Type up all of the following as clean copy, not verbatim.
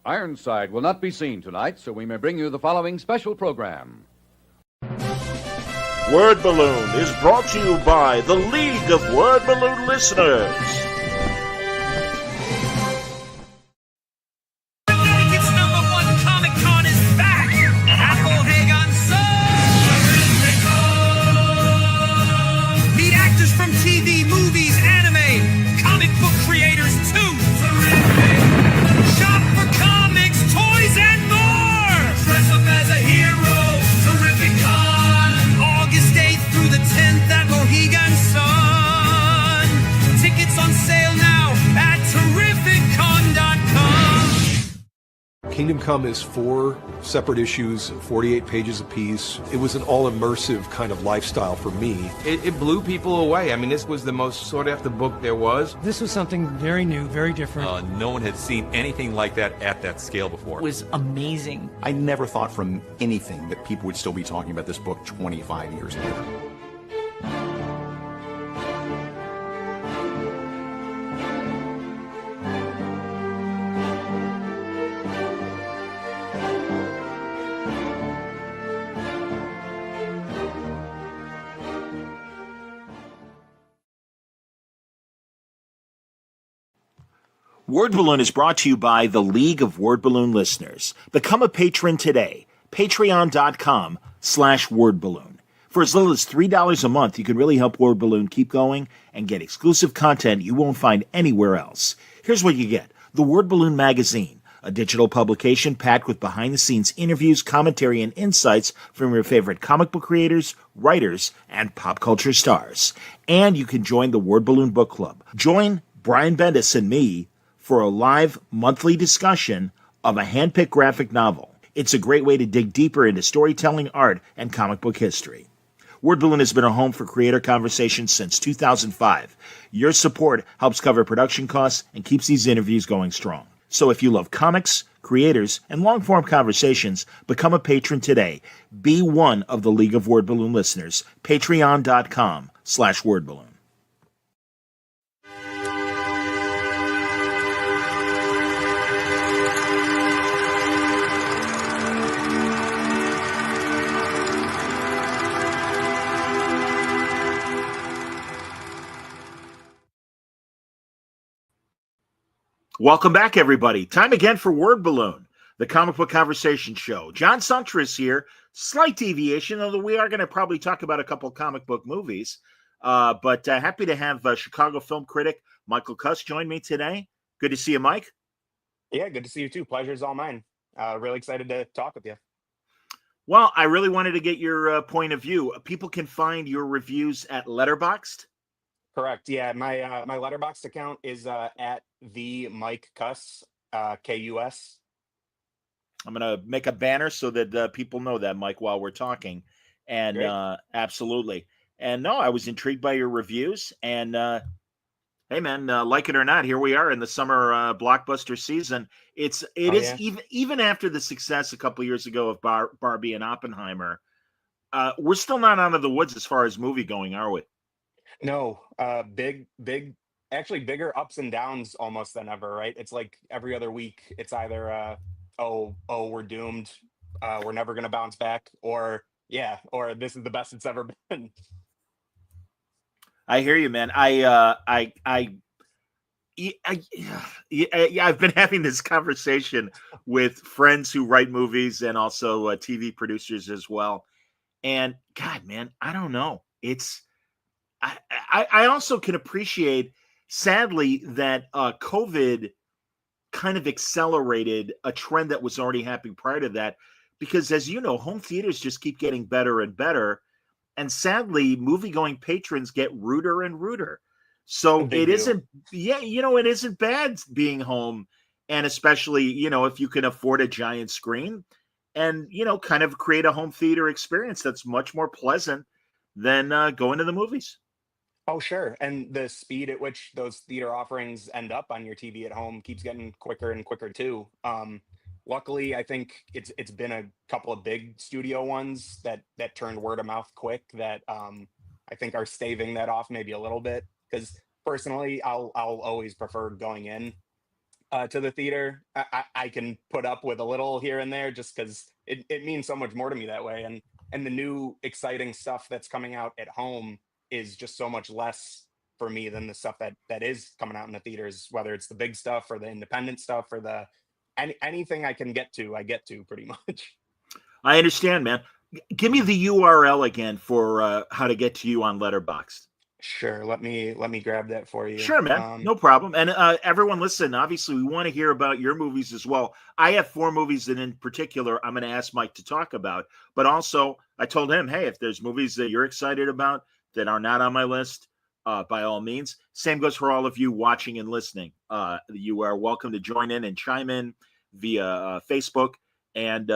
Ironside will not be seen tonight, so we may bring you the following special program. Word Balloon is brought to you by the League of Word Balloon Listeners. Kingdom Come is 4 separate issues, 48 pages apiece. It was an all-immersive kind of lifestyle for me. It blew people away. I mean, this was the most sought-after book there was. This was something very new, very different. No one had seen anything like that at that scale before. It was amazing. I never thought from anything that people would still be talking about this book 25 years later. Word Balloon is brought to you by the League of Word Balloon Listeners. Become a patron today. Patreon.com/wordballoon. For as little as $3 a month, you can really help Word Balloon keep going and get exclusive content you won't find anywhere else. Here's what you get. The Word Balloon Magazine, a digital publication packed with behind-the-scenes interviews, commentary, and insights from your favorite comic book creators, writers, and pop culture stars. And you can join the Word Balloon Book Club. Join Brian Bendis and me for a live monthly discussion of a hand-picked graphic novel. It's a great way to dig deeper into storytelling, art, and comic book history. Word Balloon has been a home for creator conversations since 2005. Your support helps cover production costs and keeps these interviews going strong. So if you love comics, creators, and long-form conversations, become a patron today. Be one of the League of Word Balloon Listeners. Patreon.com/wordballoon. Welcome back, everybody. Time again for Word Balloon, the comic book conversation show. John Suntra is here. Slight deviation, although we are going to probably talk about a couple comic book movies. But happy to have Chicago film critic Michael Kus join me today. Good to see you, Mike. Yeah, good to see you too. Pleasure's all mine. Really excited to talk with you. Well, I really wanted to get your point of view. People can find your reviews at Letterboxd. Correct. Yeah, my my Letterboxd account is at the Mike Kus, Kus. I'm going to make a banner so that people know that, Mike, while we're talking. And absolutely. And no, I was intrigued by your reviews. And hey, man, like it or not, here we are in the summer blockbuster season. It is even after the success a couple years ago of Barbie and Oppenheimer. We're still not out of the woods as far as movie going, are we? No, big, actually bigger ups and downs almost than ever, right? It's like every other week, it's either, we're doomed, we're never going to bounce back, or this is the best it's ever been. I hear you, man. I've been having this conversation with friends who write movies and also TV producers as well. And God, man, I don't know. I also can appreciate, sadly, that COVID kind of accelerated a trend that was already happening prior to that, because as you know, home theaters just keep getting better and better. And sadly, movie-going patrons get ruder and ruder. So it isn't bad being home. And especially, if you can afford a giant screen and, kind of create a home theater experience that's much more pleasant than going to the movies. Oh, sure. And the speed at which those theater offerings end up on your TV at home keeps getting quicker and quicker too. Luckily, I think it's been a couple of big studio ones that turned word of mouth quick that I think are staving that off maybe a little bit. Because personally, I'll always prefer going in. to the theater. I can put up with a little here and there just because it means so much more to me that way. And the new exciting stuff that's coming out at home is just so much less for me than the stuff that is coming out in the theaters, whether it's the big stuff or the independent stuff or anything I can get to, I get to pretty much. I understand, man. Give me the URL again for how to get to you on Letterboxd. Sure. Let me grab that for you. Sure, man. No problem. And everyone, listen, obviously, we want to hear about your movies as well. I have 4 movies that in particular I'm going to ask Mike to talk about. But also, I told him, hey, if there's movies that you're excited about that are not on my list, by all means. Same goes for all of you watching and listening. You are welcome to join in and chime in via Facebook and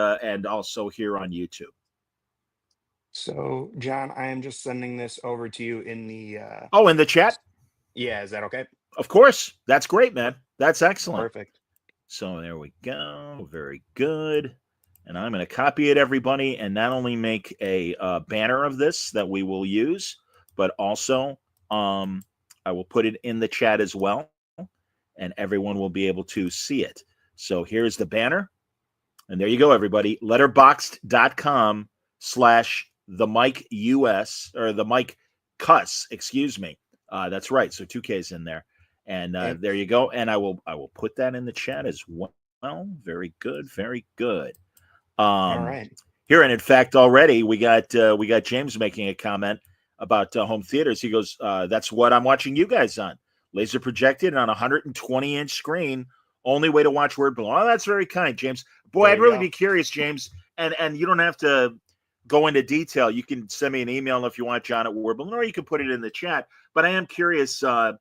also here on YouTube. So, John, I am just sending this over to you in the in the chat? Yeah, is that okay? Of course. That's great, man. That's excellent. Perfect. So there we go. Very good. And I'm going to copy it, everybody, and not only make a banner of this that we will use, but also I will put it in the chat as well, and everyone will be able to see it. So here's the banner. And there you go, everybody. Letterboxd.com/the Mike US, or the Mike Kus, excuse me. That's right. So 2 Ks in there. And there you go. And I will put that in the chat as well. Very good. Very good. All right. Here, and in fact, already we got James making a comment about home theaters. He goes, that's what I'm watching you guys on. Laser projected on a 120-inch screen. Only way to watch Word Balloon. Oh, that's very kind, James. Boy, I'd really be curious, James. And you don't have to go into detail. You can send me an email if you want, John at Word Balloon, or you can put it in the chat. But I am curious how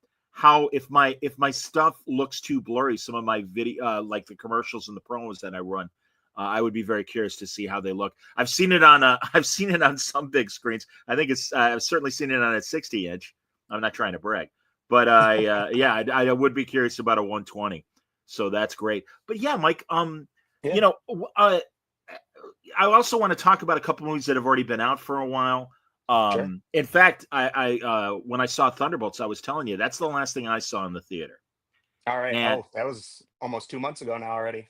if my stuff looks too blurry, some of my video, like the commercials and the promos that I run, I would be very curious to see how they look. I've seen it on some big screens. I think I've certainly seen it on a 60-inch. I'm not trying to brag, but I would be curious about a 120. So that's great. But yeah, Mike, you know, I also want to talk about a couple movies that have already been out for a while. Sure. In fact, I when I saw Thunderbolts, I was telling you that's the last thing I saw in the theater. All right. And that was almost 2 months ago now already.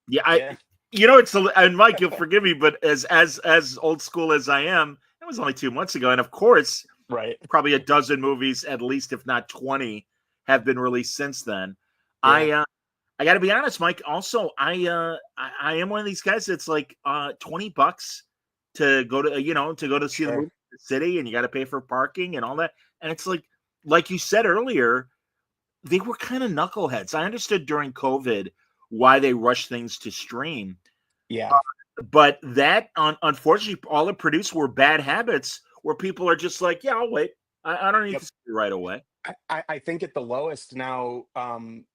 Yeah, you know, and Mike, you'll forgive me, but as old school as I am, it was only 2 months ago, and of course, right, probably a dozen movies, at least if not 20, have been released since then. Yeah. I got to be honest, Mike. Also, I am one of these guys that's like $20 to go to see the movie in the city, and you got to pay for parking and all that. And it's like you said earlier, they were kind of knuckleheads. I understood during COVID why they rushed things to stream. Yeah. But that, unfortunately, all it produced were bad habits where people are just like, yeah, I'll wait. I don't need to see it right away. I think at the lowest now,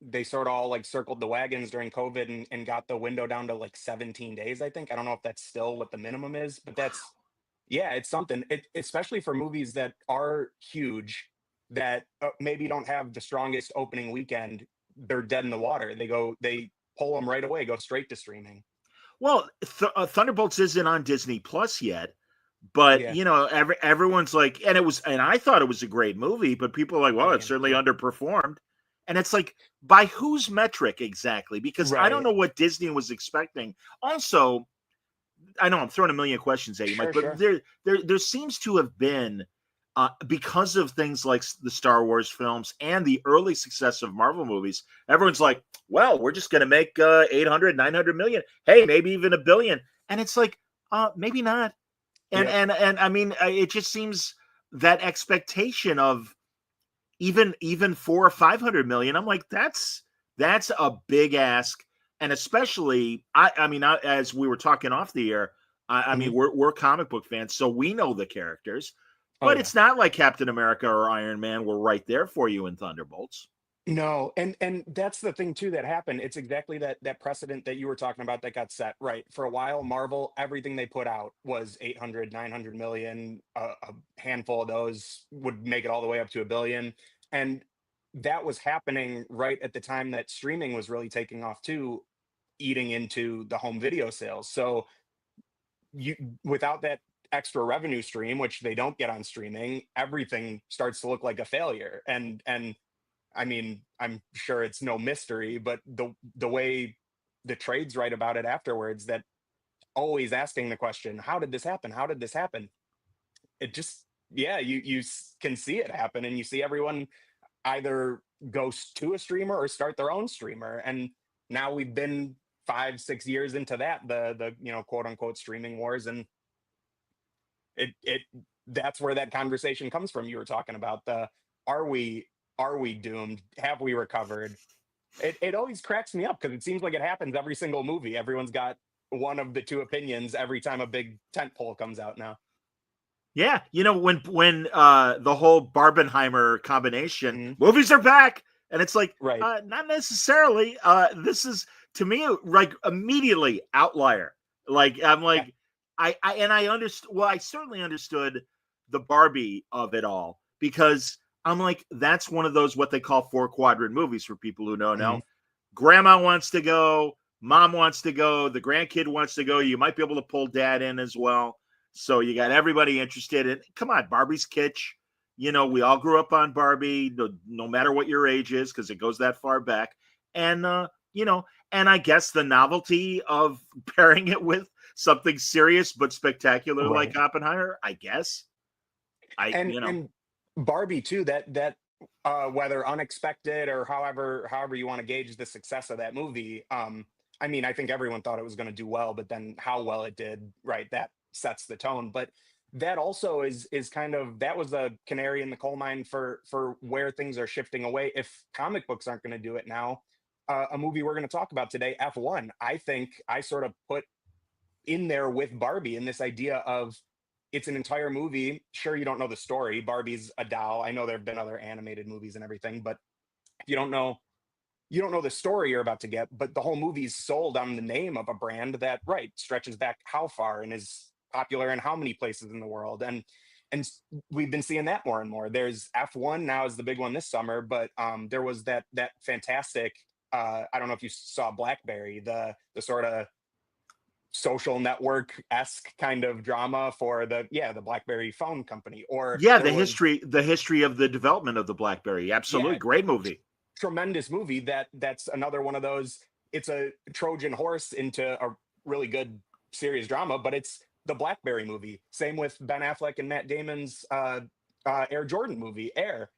they sort of all like circled the wagons during COVID and got the window down to like 17 days, I think. I don't know if that's still what the minimum is, but it's something, especially for movies that are huge that maybe don't have the strongest opening weekend. They're dead in the water. They pull them right away, go straight to streaming. Well, Thunderbolts isn't on Disney Plus yet. But you know, everyone's like, and I thought it was a great movie, but people are like, well, it certainly underperformed. And it's like, by whose metric exactly? Because I don't know what Disney was expecting. Also, I know I'm throwing a million questions at you, Mike, but there seems to have been, because of things like the Star Wars films and the early success of Marvel movies, everyone's like, well, we're just going to make 800, 900 million. Hey, maybe even $1 billion. And it's like, maybe not. And I mean, it just seems that expectation of even 400 or 500 million. I'm like, that's a big ask, and especially I mean, as we were talking off the air, I mean, we're comic book fans, so we know the characters, but it's not like Captain America or Iron Man were right there for you in Thunderbolts. No, and that's the thing too that happened. It's exactly that precedent that you were talking about that got set, right? For a while, Marvel, everything they put out was 800, 900 million. A handful of those would make it all the way up to $1 billion. And that was happening right at the time that streaming was really taking off too, eating into the home video sales. So without that extra revenue stream, which they don't get on streaming, everything starts to look like a failure. And I mean, I'm sure it's no mystery, but the way the trades write about it afterwards, that always asking the question, how did this happen? How did this happen? It just, yeah, can see it happen, and you see everyone either go to a streamer or start their own streamer. And now we've been 5-6 years into that, the quote unquote streaming wars, and it that's where that conversation comes from. You were talking about the are we doomed? Have we recovered? It always cracks me up because it seems like it happens every single movie. Everyone's got one of the two opinions every time a big tentpole comes out now. Yeah, when the whole Barbenheimer combination, Mm-hmm. movies are back, and it's like, Right. Not necessarily. This is, to me, like, immediately outlier. Like, I'm like, yeah. I understood. Well, I certainly understood the Barbie of it all, because I'm like, that's one of those what they call 4-quadrant movies for people who don't know. Grandma wants to go, mom wants to go, the grandkid wants to go. You might be able to pull dad in as well. So you got everybody interested in. Come on, Barbie's kitsch. We all grew up on Barbie, no matter what your age is, because it goes that far back. And and I guess the novelty of pairing it with something serious but spectacular, right, like Oppenheimer, I guess. And Barbie too, that whether unexpected or however you want to gauge the success of that movie, I mean, I think everyone thought it was going to do well, but then how well it did, right, that sets the tone. But that also is kind of, that was a canary in the coal mine for where things are shifting away. If comic books aren't going to do it now, a movie we're going to talk about today, F1, I think I sort of put in there with Barbie, in this idea of, it's an entire movie. Sure, you don't know the story. Barbie's a doll. I know there have been other animated movies and everything, but if you don't know the story you're about to get. But the whole movie's sold on the name of a brand that, right, stretches back how far and is popular in how many places in the world. And we've been seeing that more and more. There's F1 now is the big one this summer, but there was that fantastic, I don't know if you saw Blackberry, the sort of social network-esque kind of drama for the BlackBerry phone company. Or the history of the development of the BlackBerry. Absolutely. Yeah, great movie. Tremendous movie. That's another one of those, it's a Trojan horse into a really good serious drama, but it's the BlackBerry movie. Same with Ben Affleck and Matt Damon's Air Jordan movie, Air.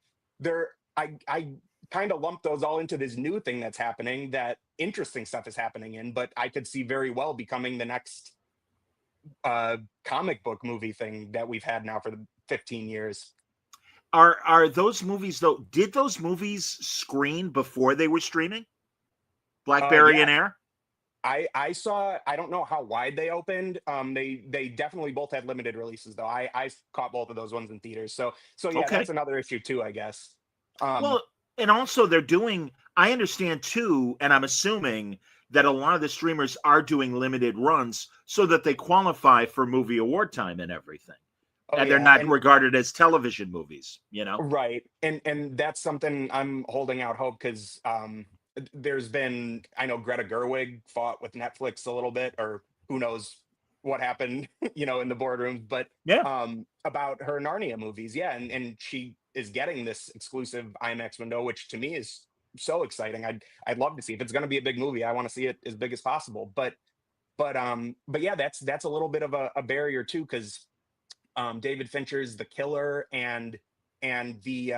I kind of lump those all into this new thing that's happening, that interesting stuff is happening in, but I could see very well becoming the next comic book movie thing that we've had now for the 15 years. Are those movies, though, did those movies screen before they were streaming? Blackberry and Air? I saw, I don't know how wide they opened. They definitely both had limited releases, though. I caught both of those ones in theaters. So yeah, okay. That's another issue too, I guess. Well, and also they're doing, I understand too, and I'm assuming that a lot of the streamers are doing limited runs so that they qualify for movie award time and everything. And they're not regarded as television movies, Right. And that's something I'm holding out hope, because there's been, I know Greta Gerwig fought with Netflix a little bit, or who knows what happened, in the boardrooms, but about her Narnia movies. Yeah. And she is getting this exclusive IMAX window, which to me is so exciting. I'd love to see, if it's going to be a big movie, I want to see it as big as possible. But yeah, that's a little bit of a barrier too, because David Fincher's The Killer and the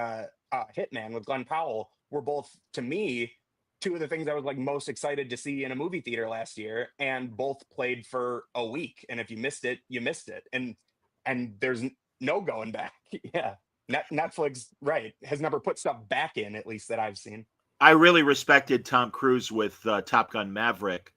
Hitman with Glenn Powell were both, to me, two of the things I was like most excited to see in a movie theater last year, and both played for a week. And if you missed it, you missed it. And there's no going back. Yeah. Netflix, right, has never put stuff back in, at least that I've seen. I really respected Tom Cruise with Top Gun Maverick,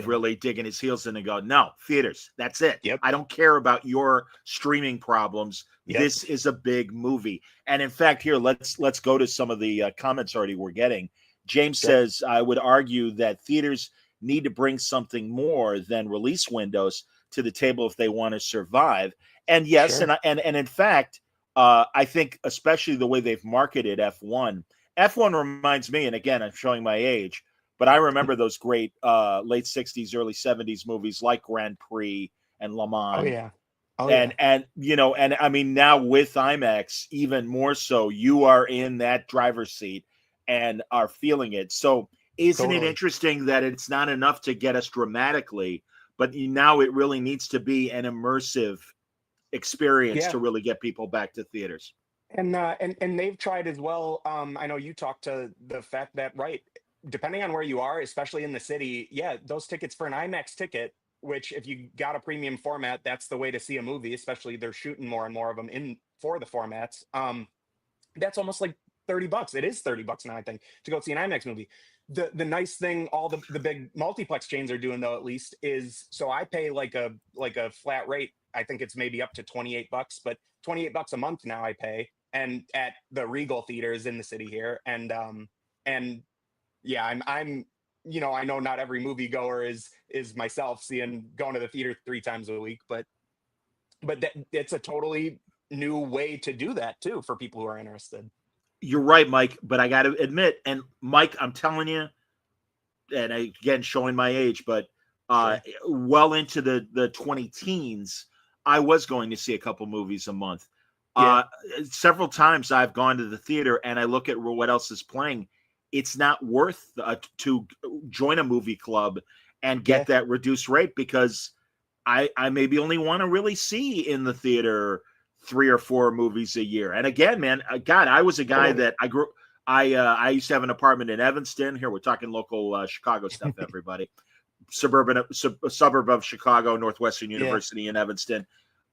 really digging his heels in and go, no, theaters, that's it. Yep. I don't care about your streaming problems. Yep. This is a big movie. And in fact, here, let's go to some of the comments already we're getting. James says, I would argue that theaters need to bring something more than release windows to the table if they want to survive. And yes, sure. and in fact, I think especially the way they've marketed F1. F1 reminds me, and again, I'm showing my age, but I remember those great late 60s, early 70s movies like Grand Prix and Le Mans. Oh, yeah. And I mean, now with IMAX, even more so, you are in that driver's seat. and are feeling it. So isn't it Totally. interesting that it's not enough to get us dramatically, but now it really needs to be an immersive experience Yeah. to really get people back to theaters? And they've tried as well. I know you talked to the fact that, right, depending on where you are, especially in the city, yeah, those tickets for an IMAX ticket, which if you got a premium format, that's the way to see a movie, especially they're shooting more and more of them in for the formats. That's almost like $30. It is $30 now, I think, to go see an IMAX movie. The nice thing all the big multiplex chains are doing, though, at least, is so I pay like a flat rate. I think it's maybe up to $28, but $28 a month now I pay, and at the Regal theaters in the city here. And yeah, I'm I know not every moviegoer is myself seeing going to the theater 3 times a week, but it's a totally new way to do that too for people who are interested. You're right, Mike, but I got to admit, and Mike, I'm telling you, and again, showing my age, but well into the 20 teens, I was going to see a couple movies a month. Yeah. Several times I've gone to the theater and I look at what else is playing. It's not worth to join a movie club and get that reduced rate, because I maybe only want to really see in the theater 3 or 4 movies a year. And again, man, God, I was a guy that I grew. I used to have an apartment in Evanston. Here we're talking local Chicago stuff, everybody. Suburb of Chicago, Northwestern University in Evanston.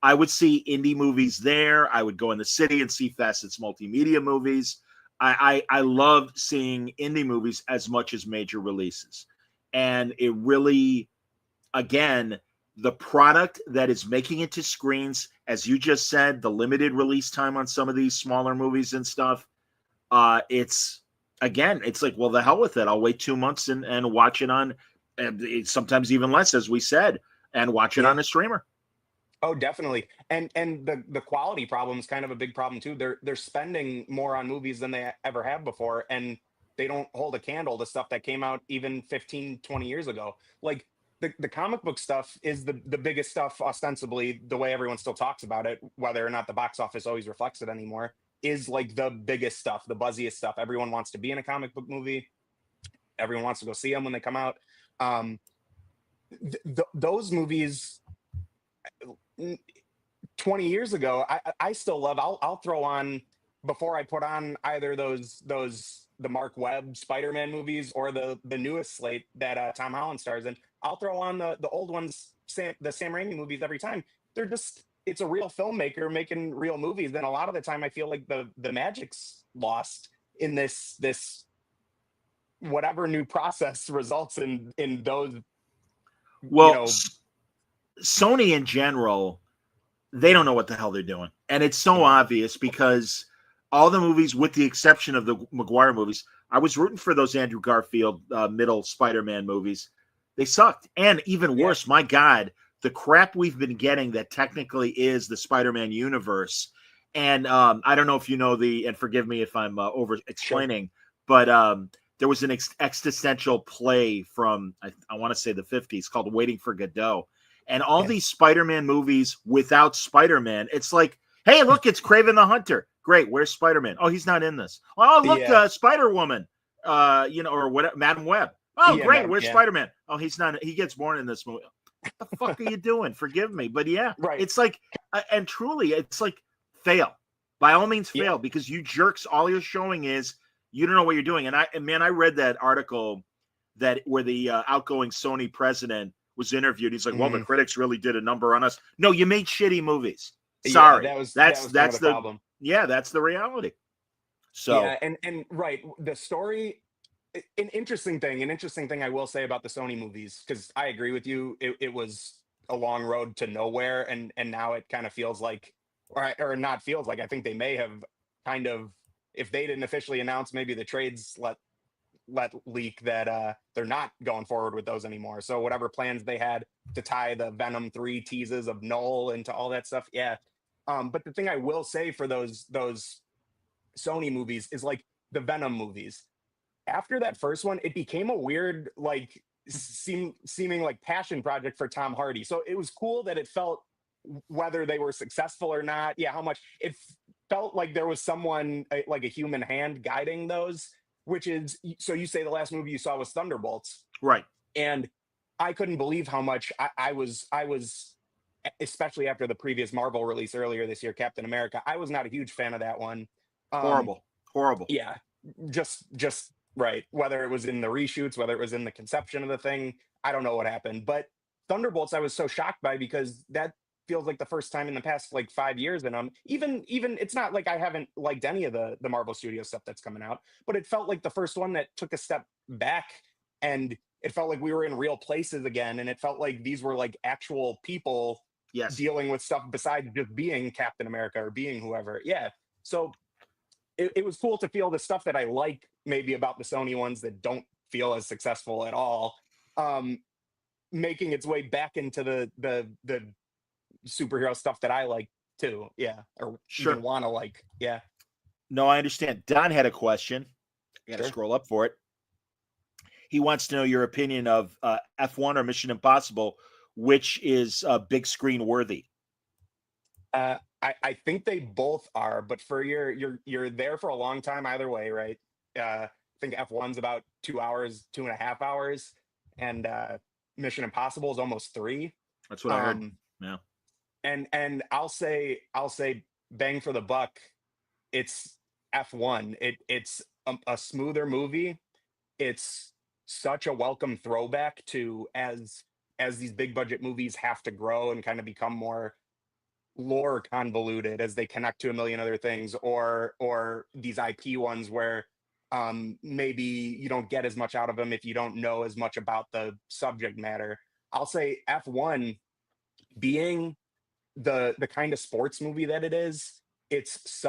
I would see indie movies there. I would go in the city and see Facet's multimedia movies. I love seeing indie movies as much as major releases. And it really, again, the product that is making it to screens, as you just said, the limited release time on some of these smaller movies and stuff, it's like, well, the hell with it. I'll wait 2 months and watch it on, and sometimes even less, as we said, and watch it on a streamer. Oh, definitely. And the quality problem is kind of a big problem too. They're spending more on movies than they ever have before, and they don't hold a candle to stuff that came out even 15, 20 years ago. Like the comic book stuff is the biggest stuff, ostensibly, the way everyone still talks about it, whether or not the box office always reflects it anymore, is like the biggest stuff, the buzziest stuff. Everyone wants to be in a comic book movie. Everyone wants to go see them when they come out. Those movies 20 years ago, I still love. I'll throw on, before I put on either the Mark Webb Spider-Man movies or the newest slate that Tom Holland stars in. I'll throw on the old ones, the Sam Raimi movies every time. They're just, it's a real filmmaker making real movies. Then a lot of the time I feel like the magic's lost in this whatever new process results in those. Well, Sony in general, they don't know what the hell they're doing. And it's so obvious, because all the movies, with the exception of the Maguire movies, I was rooting for those Andrew Garfield middle Spider-Man movies. They sucked. And even worse, my God, the crap we've been getting that technically is the Spider-Man universe. And I don't know if you know and forgive me if I'm over-explaining, but there was an existential play from, I want to say the 50s, called Waiting for Godot. And all these Spider-Man movies without Spider-Man, it's like, hey, look, it's Kraven the Hunter. Great, where's Spider-Man? Oh, he's not in this. Oh, look, Spider-Woman, or whatever, Madam Web. Oh, great, where's Spider-Man? Oh, he's not. He gets born in this movie. What the fuck are you doing? Forgive me, but it's like, and truly, it's like, fail. By all means, fail, because you jerks, all you're showing is you don't know what you're doing. And I read that article where the outgoing Sony president was interviewed.'s like, well, the critics really did a number on us. No, you made shitty movies. Sorry, that's the problem. Yeah, that's the reality. So and right, the story. An interesting thing I will say about the Sony movies, because I agree with you, it was a long road to nowhere, and now it kind of feels like, or not feels like, I think they may have kind of, if they didn't officially announce, maybe the trades let leak that they're not going forward with those anymore. So whatever plans they had to tie the Venom 3 teases of Null into all that stuff, but the thing I will say for those Sony movies is, like, the Venom movies, after that first one, it became a weird, like, seeming like passion project for Tom Hardy. So it was cool that it felt, whether they were successful or not, how much it felt like there was someone, like a human hand, guiding those. which is, so you say the last movie you saw was Thunderbolts, Right. and I couldn't believe how much I was, especially after the previous Marvel release earlier this year, Captain America. I was not a huge fan of that one. Horrible. Horrible. Yeah, just right. Whether it was in the reshoots, whether it was in the conception of the thing, I don't know what happened. But Thunderbolts, I was so shocked by, because that feels like the first time in the past like 5 years. And even it's not like I haven't liked any of the Marvel Studios stuff that's coming out, but it felt like the first one that took a step back, and it felt like we were in real places again, and it felt like these were like actual people Yes. dealing with stuff besides just being Captain America or being whoever. Yeah. So it was cool to feel the stuff that I like maybe about the Sony ones that don't feel as successful at all, making its way back into the superhero stuff that I like too. Yeah. Or Sure. even want to like. Yeah. No, I understand. Don had a question. I got to Sure. scroll up for it. He wants to know your opinion of F1 or Mission Impossible, which is big screen worthy. I think they both are, but for you're there for a long time either way, right? I think F1's about 2 hours, 2.5 hours, and Mission Impossible is almost 3. That's what I heard. Yeah. And I'll say bang for the buck, it's F1. It's a smoother movie. It's such a welcome throwback to as these big budget movies have to grow and kind of become more lore convoluted as they connect to a million other things, or these IP ones where maybe you don't get as much out of them if you don't know as much about the subject matter. I'll say F1, being the kind of sports movie that it is, it's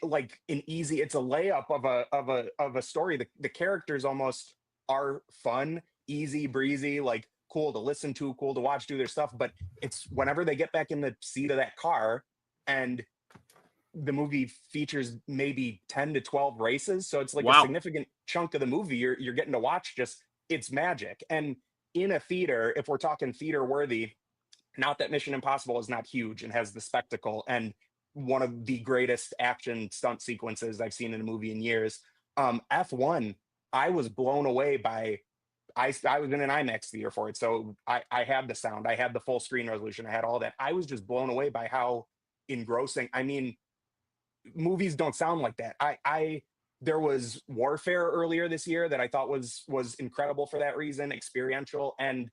like an easy, it's a layup of a story. The characters almost are fun, easy breezy, like cool to listen to, cool to watch do their stuff. But it's whenever they get back in the seat of that car, and the movie features maybe 10 to 12 races, so it's like Wow. a significant chunk of the movie you're getting to watch. Just, it's magic. And in a theater, if we're talking theater worthy, not that Mission Impossible is not huge and has the spectacle and one of the greatest action stunt sequences I've seen in a movie in years. F1, I was blown away by. I was in an IMAX theater for it, so I had the sound, I had the full screen resolution, I had all that. I was just blown away by how engrossing. I mean, movies don't sound like that. There was Warfare earlier this year that I thought was incredible for that reason, experiential, and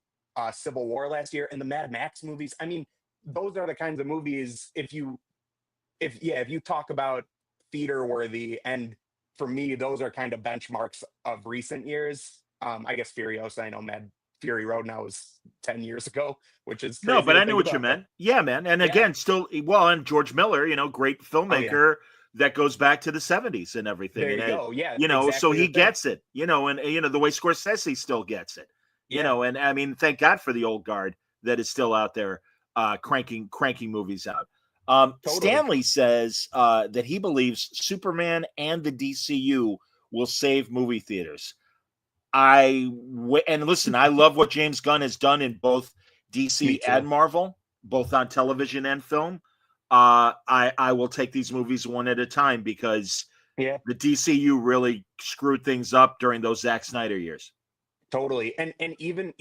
Civil War last year, and the Mad Max movies. I mean, those are the kinds of movies, if you talk about theater worthy, and for me, those are kind of benchmarks of recent years. I guess Furiosa, I know Mad Fury Road now is 10 years ago, which is crazy. No, but to I knew think what you about, meant. Yeah, man. And Yeah. again, still, well, and George Miller, great filmmaker that goes back to the 70s and everything. There you and go. Yeah. so exactly he the thing. gets it, and the way Scorsese still gets it, Yeah. and I mean, thank God for the old guard that is still out there cranking movies out. Totally. Stanley says that he believes Superman and the DCU will save movie theaters. And listen, I love what James Gunn has done in both Me DC too. and Marvel, both on television and film. I will take these movies one at a time, because Yeah. the DCU really screwed things up during those Zack Snyder years. Totally. And even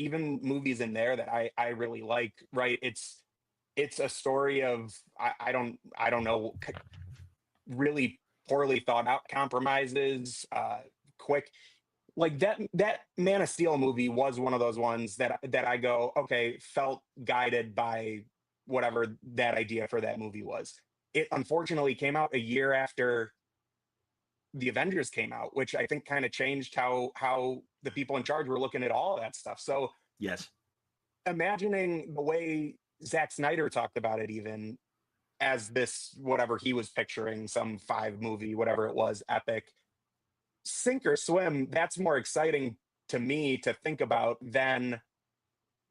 movies in there that I really like, right? It's a story of I don't know, really poorly thought out compromises, quick, like that Man of Steel movie was one of those ones that I go, okay, felt guided by whatever that idea for that movie was. It unfortunately came out a year after the Avengers came out, which I think kind of changed how the people in charge were looking at all that stuff. So Yes. imagining the way Zack Snyder talked about it, even as this, whatever he was picturing, some 5 movie, whatever it was, epic, sink or swim, that's more exciting to me to think about than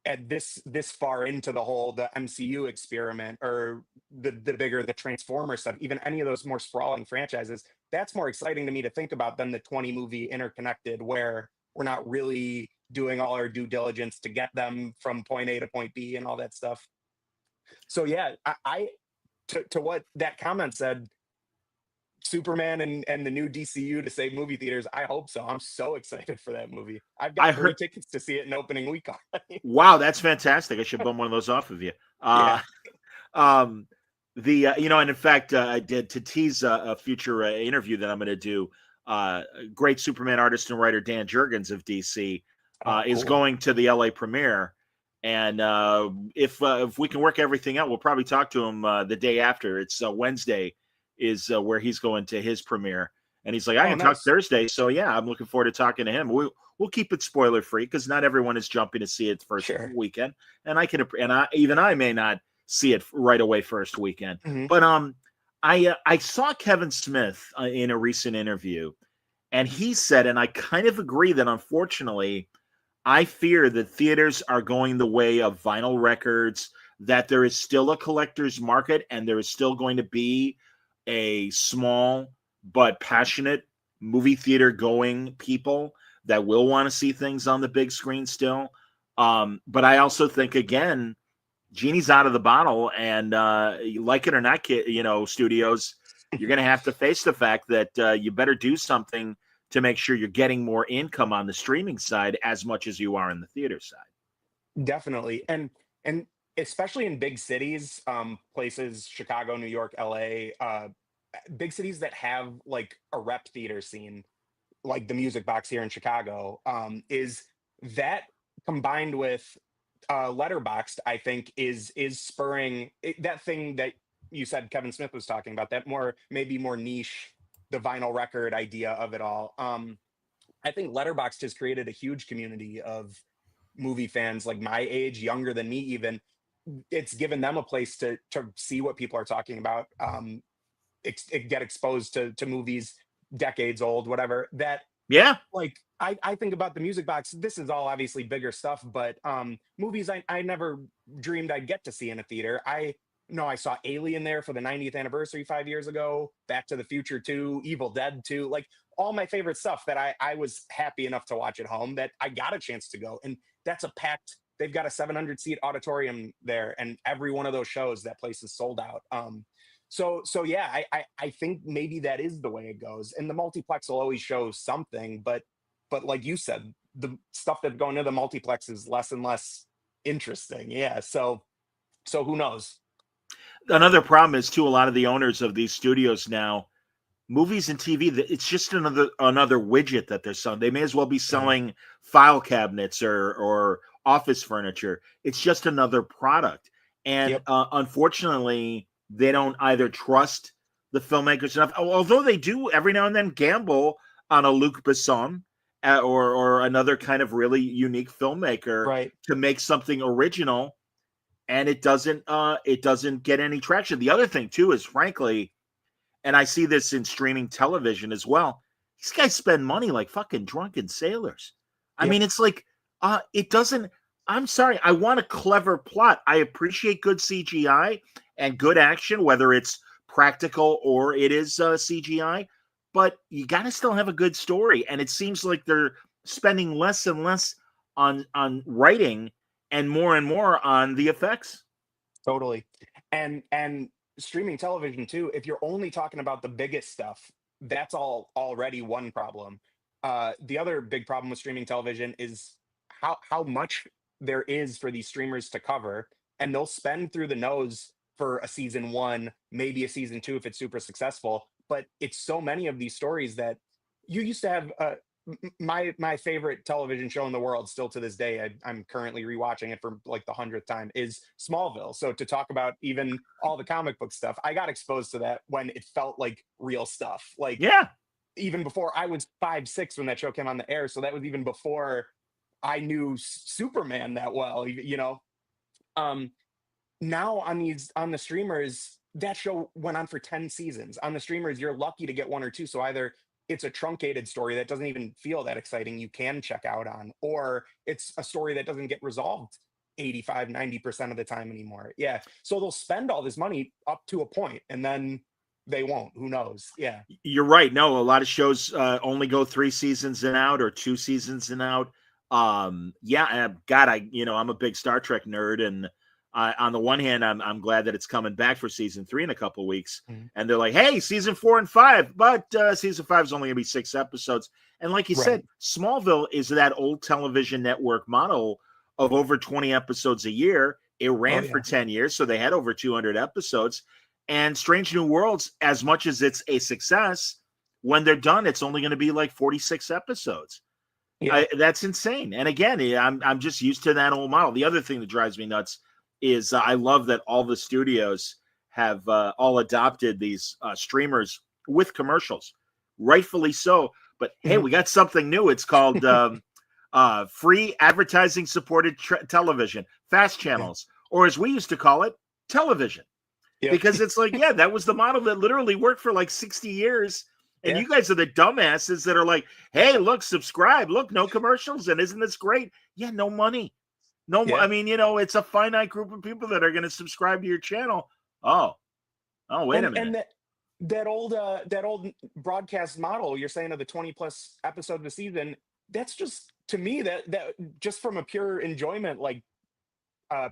at this far into the MCU experiment, or the bigger the Transformer stuff, even any of those more sprawling franchises. That's more exciting to me to think about than the 20 movie interconnected, where we're not really doing all our due diligence to get them from point A to point B and all that stuff. So yeah, I to what that comment said, Superman and the new DCU to save movie theaters. I hope so. I'm so excited for that movie. I've I got free heard. tickets to see it in opening week already. Wow, that's fantastic. I should bum one of those off of you. Yeah. Um, and in fact, I did to tease a future interview that I'm going to do. Great Superman artist and writer Dan Jurgens of DC is Cool. going to the LA premiere, and if we can work everything out, we'll probably talk to him the day after. It's Wednesday, is where he's going to his premiere, and he's like, I can talk Nice. Thursday, so yeah, I'm looking forward to talking to him. We'll keep it spoiler free because not everyone is jumping to see it first Sure. weekend, and I may not see it right away first weekend. Mhm. But I saw Kevin Smith in a recent interview, and he said, and I kind of agree that unfortunately, I fear that theaters are going the way of vinyl records, that there is still a collector's market, and there is still going to be a small but passionate movie theater going people that will want to see things on the big screen still. But I also think, again, genie's out of the bottle, and like it or not, studios, you're going to have to face the fact that you better do something to make sure you're getting more income on the streaming side as much as you are in the theater side. Definitely. And especially in big cities, places, Chicago, New York, LA, big cities that have like a rep theater scene, like the Music Box here in Chicago, is that combined with Letterboxd, I think is spurring that thing that you said Kevin Smith was talking about, that maybe more niche, the vinyl record idea of it all. I think Letterboxd has created a huge community of movie fans like my age, younger than me even. It's given them a place to see what people are talking about, get exposed to movies decades old, whatever. That Yeah. like I think about the Music Box. This is all obviously bigger stuff, but movies I never dreamed I'd get to see in a theater. I know I saw Alien there for the 90th anniversary 5 years ago, Back to the Future 2, Evil Dead 2, like all my favorite stuff that I was happy enough to watch at home, that I got a chance to go. And that's a packed, they've got a 700 seat auditorium there, and every one of those shows, that place is sold out. So yeah, I think maybe that is the way it goes. And the multiplex will always show something, but like you said, the stuff that's going to the multiplex is less and less interesting. Yeah. So who knows? Another problem is, too, a lot of the owners of these studios now, movies and TV, it's just another widget that they're selling. They may as well be selling file cabinets or office furniture. It's just another product. And Yep. Unfortunately, they don't either trust the filmmakers enough, although they do every now and then gamble on a Luc Besson or another kind of really unique filmmaker Right. to make something original, and it doesn't get any traction. The other thing, too, is, frankly, and I see this in streaming television as well, these guys spend money like fucking drunken sailors. I Yep. mean, it's like, it doesn't, I'm sorry, I want a clever plot. I appreciate good CGI and good action, whether it's practical or it is CGI, but you got to still have a good story. And it seems like they're spending less and less on writing and more on the effects. Totally. And streaming television too, if you're only talking about the biggest stuff, that's all already one problem. The other big problem with streaming television is how much there is for these streamers to cover, and they'll spend through the nose for a season one, maybe a season two if it's super successful. But it's so many of these stories that you used to have. My favorite television show in the world, still to this day, I'm currently rewatching it for like the 100th time, is Smallville. So to talk about even all the comic book stuff, I got exposed to that when it felt like real stuff. Like, Yeah. even before I was 5, 6 when that show came on the air. So that was even before I knew Superman that well, now on the streamers, that show went on for 10 seasons. On the streamers, you're lucky to get one or two. So either it's a truncated story that doesn't even feel that exciting, you can check out on, or it's a story that doesn't get resolved 85-90% of the time anymore. Yeah. So they'll spend all this money up to a point, and then they won't. Who knows? Yeah. You're right. No, a lot of shows only go 3 seasons and out, or 2 seasons and out. God, I'm a big Star Trek nerd, and On the one hand, I'm glad that it's coming back for season 3 in a couple of weeks, Mhm. and they're like, "Hey, season 4 and 5, but season 5 is only going to be 6 episodes." And like you said, Smallville is that old television network model of over 20 episodes a year. It ran for 10 years, so they had over 200 episodes. And Strange New Worlds, as much as it's a success, when they're done, it's only going to be like 46 episodes. Yeah. That's insane. And again, I'm just used to that old model. The other thing that drives me nuts is I love that all the studios have all adopted these streamers with commercials, rightfully so. But hey, we got something new. It's called free advertising supported television, fast channels, or as we used to call it, television. Because it's like, yeah, that was the model that literally worked for like 60 years. And you guys are the dumbasses that are like, hey, look, subscribe. Look, no commercials. And isn't this great? Yeah, no money. I mean, it's a finite group of people that are going to subscribe to your channel. Oh, wait a minute. And that old broadcast model you're saying of the 20 plus episodes a season, that's just, to me, that just from a pure enjoyment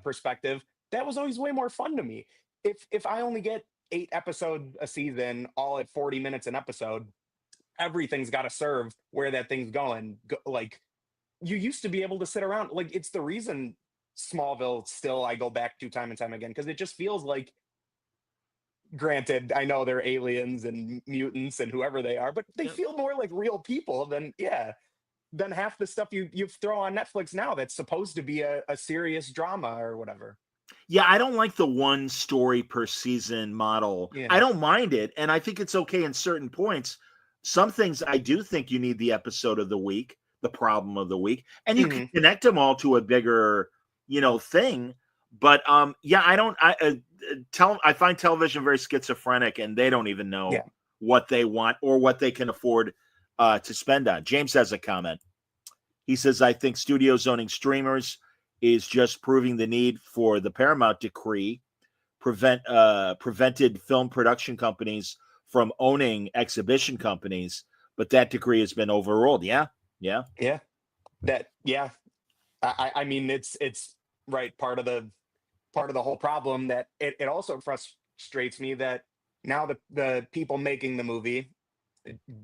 perspective, that was always way more fun to me. If I only get 8 episodes a season, all at 40 minutes an episode, everything's got to serve where that thing's going. Like, you used to be able to sit around. Like, it's the reason Smallville still I go back to time and time again, because it just feels like, granted, I know they're aliens and mutants and whoever they are, but they feel more like real people than half the stuff you throw on Netflix now that's supposed to be a serious drama or whatever. Yeah, I don't like the one story per season model. I don't mind it, and I think it's okay in certain points. Some things I do think you need the episode of the week, the problem of the week, and you can connect them all to a bigger, thing. But I find television very schizophrenic, and they don't even know what they want or what they can afford to spend on. James has a comment. He says, "I think studios owning streamers is just proving the need for the Paramount decree prevented film production companies from owning exhibition companies, but that decree has been overruled." Yeah. I mean, it's right. Part of the whole problem that it also frustrates me that now the people making the movie,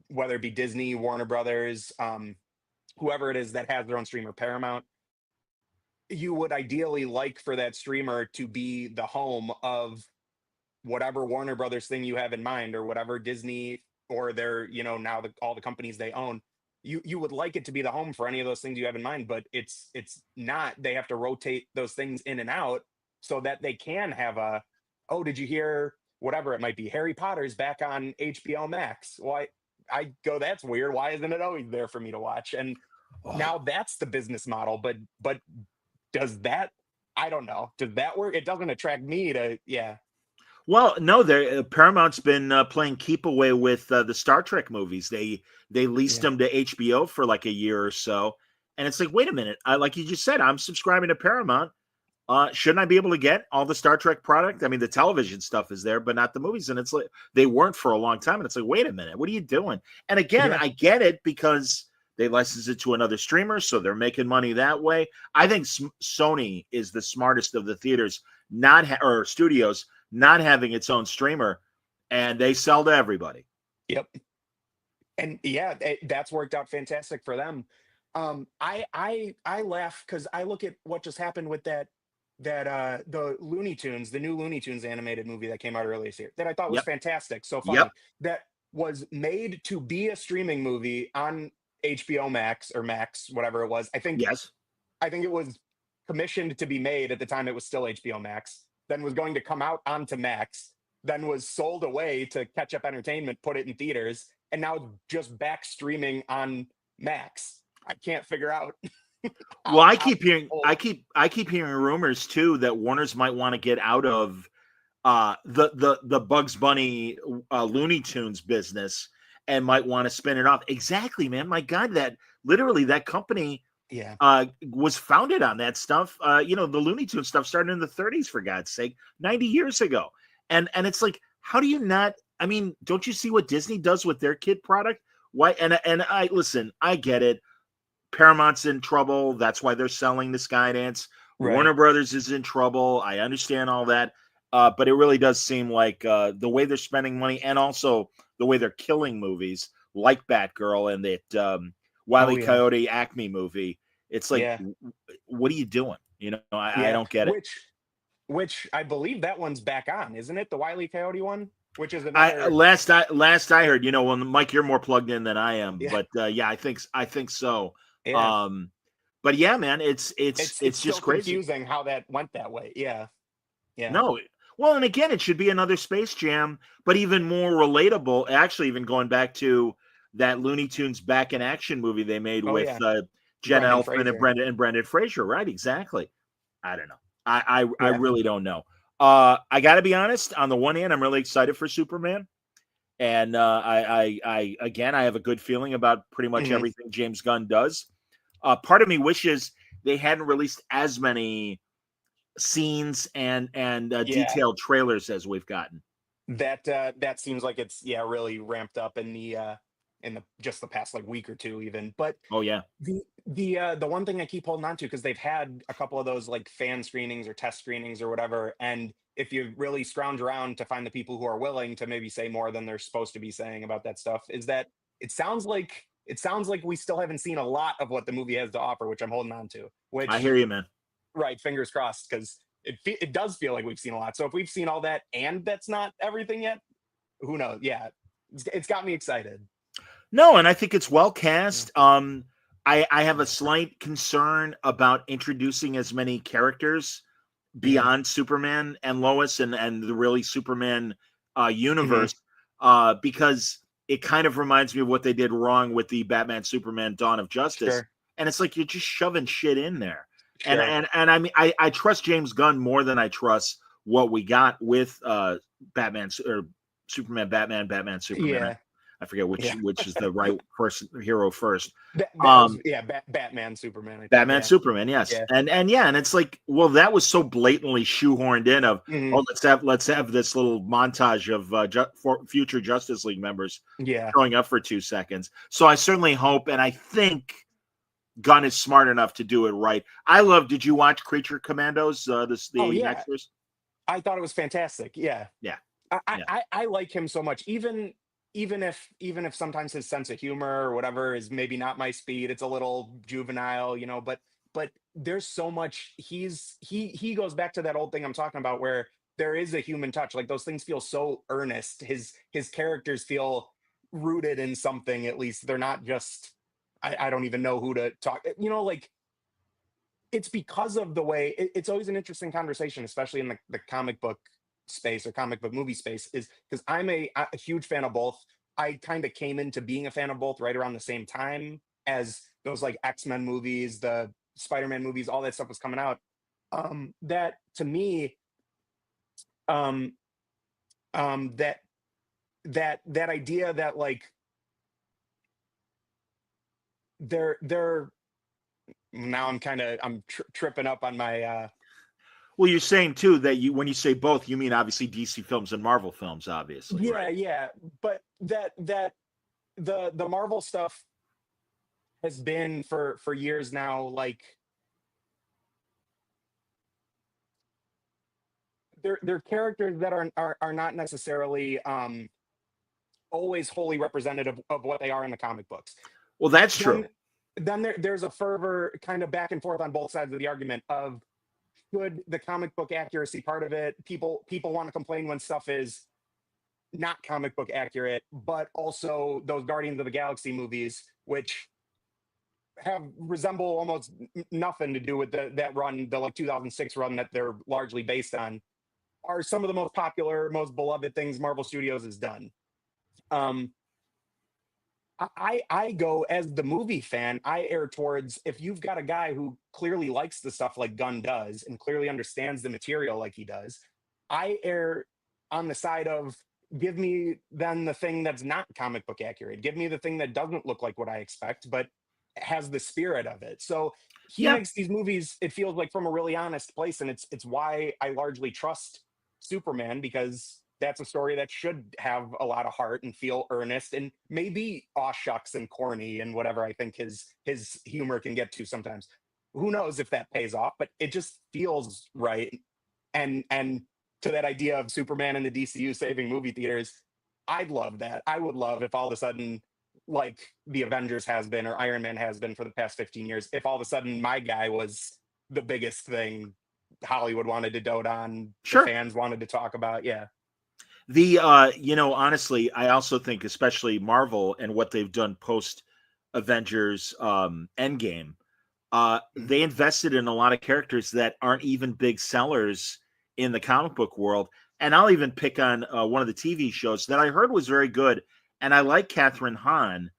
whether it be Disney, Warner Brothers, whoever it is that has their own streamer, Paramount, you would ideally like for that streamer to be the home of whatever Warner Brothers thing you have in mind, or whatever Disney or their, now all the companies they own. You would like it to be the home for any of those things you have in mind, but it's not. They have to rotate those things in and out so that they can have oh, did you hear whatever it might be? Harry Potter's back on HBO Max. Why? I go, that's weird. Why isn't it always there for me to watch? And now that's the business model. But does that, I don't know. Does that work? It doesn't attract me to, Well, no, Paramount's been playing keep away with the Star Trek movies. They leased them to HBO for like a year or so. And it's like, wait a minute. Like you just said, I'm subscribing to Paramount. Shouldn't I be able to get all the Star Trek product? I mean, the television stuff is there, but not the movies. And it's like, they weren't for a long time. And it's like, wait a minute, what are you doing? And again, I get it because they license it to another streamer, so they're making money that way. I think Sony is the smartest of the theaters, or studios, not having its own streamer, and they sell to everybody. Yep. And that's worked out fantastic for them. I laugh because I look at what just happened with the Looney Tunes, the new Looney Tunes animated movie that came out earlier this year, that I thought was fantastic, so funny. That was made to be a streaming movie on HBO Max or Max, whatever it was. I think it was commissioned to be made at the time it was still HBO Max, then was going to come out onto Max, then was sold away to Catch Up Entertainment, put it in theaters, and now just back streaming on Max. I can't figure out. Well, I keep hearing rumors too that Warner's might want to get out of the Bugs Bunny Looney Tunes business and might want to spin it off. Exactly, man. My God, that company was founded on that stuff. The Looney Tunes stuff started in the 30s, for God's sake, 90 years ago. And it's like, how do you not? I mean, don't you see what Disney does with their kid product? Why? And I listen, I get it. Paramount's in trouble. That's why they're selling the Skydance. Warner Brothers is in trouble. I understand all that. But it really does seem like the way they're spending money and also the way they're killing movies like Batgirl and that Wile E. Coyote Acme movie. It's like, what are you doing? You know, I don't get it. Which I believe that one's back on, isn't it? The Wile E. Coyote one, which is last I heard. You know, well, Mike, you're more plugged in than I am, but I think so. Yeah. But yeah, man, it's just crazy. Confusing how that went that way. Yeah. No, well, and again, it should be another Space Jam, but even more relatable. Actually, even going back to that Looney Tunes Back in Action movie they made with Jenna Elfman and Brendan Fraser, right? Exactly. I don't know. I really don't know. I got to be honest. On the one hand, I'm really excited for Superman, and I have a good feeling about pretty much everything James Gunn does. Part of me wishes they hadn't released as many scenes and detailed trailers as we've gotten. That seems like it's really ramped up in the just the past like week or two even. But the one thing I keep holding on to, because they've had a couple of those like fan screenings or test screenings or whatever, and if you really scrounge around to find the people who are willing to maybe say more than they're supposed to be saying about that stuff, is that it sounds like we still haven't seen a lot of what the movie has to offer, which I'm holding on to. Which I hear you, man. Right, fingers crossed, because it does feel like we've seen a lot. So if we've seen all that and that's not everything yet, who knows? Yeah, it's got me excited. No, and I think it's well cast. I have a slight concern about introducing as many characters beyond Superman and Lois and the really Superman universe, because it kind of reminds me of what they did wrong with the Batman Superman Dawn of Justice. And it's like you're just shoving shit in there. And I mean, I trust James Gunn more than I trust what we got with Batman or Superman, Batman, Superman. I forget which is the right hero first. Batman, Superman. Batman, Superman, yes. And it's like, well, that was so blatantly shoehorned in of, let's have this little montage of future Justice League members showing up for 2 seconds. So I certainly hope, and I think Gunn is smart enough to do it right. Did you watch Creature Commandos? Extras? I thought it was fantastic. Yeah. I like him so much. Even if sometimes his sense of humor or whatever is maybe not my speed, it's a little juvenile, you know, but there's so much he goes back to that old thing I'm talking about where there is a human touch. Like those things feel so earnest. His characters feel rooted in something, at least. They're not just I don't even know who to talk, you know, like it's because of the way it's always an interesting conversation, especially in the comic book space or comic book movie space, is because I'm a huge fan of both. I kind of came into being a fan of both right around the same time as those like X-Men movies, the Spider-Man movies, all that stuff was coming out. That to me, that idea that like they're now I'm tripping up on my well, you're saying too that when you say both, you mean obviously DC films and Marvel films, obviously. Yeah, right? yeah. But that the Marvel stuff has been for years now, like they're characters that are not necessarily always wholly representative of what they are in the comic books. Well, that's true. Then there's a fervor kind of back and forth on both sides of the argument of, should the comic book accuracy part of it, people want to complain when stuff is not comic book accurate, but also those Guardians of the Galaxy movies, which resemble almost nothing to do with that run, the like 2006 run that they're largely based on, are some of the most popular, most beloved things Marvel Studios has done. I go, as the movie fan, I err towards, if you've got a guy who clearly likes the stuff like Gunn does and clearly understands the material like he does, I err on the side of, give me then the thing that's not comic book accurate. Give me the thing that doesn't look like what I expect, but has the spirit of it. So he makes these movies, it feels like, from a really honest place. And it's why I largely trust Superman, because that's a story that should have a lot of heart and feel earnest and maybe aw shucks and corny and whatever I think his humor can get to sometimes. who knows if that pays off, but it just feels right. And to that idea of Superman and the DCU saving movie theaters, I'd love that. I would love if all of a sudden, like the Avengers has been or Iron Man has been for the past 15 years, if all of a sudden my guy was the biggest thing Hollywood wanted to dote on, the Sure. fans wanted to talk about. Yeah. Honestly, I also think, especially Marvel and what they've done post Avengers Endgame, they invested in a lot of characters that aren't even big sellers in the comic book world. And I'll even pick on one of the TV shows that I heard was very good, and I like Catherine Hahn,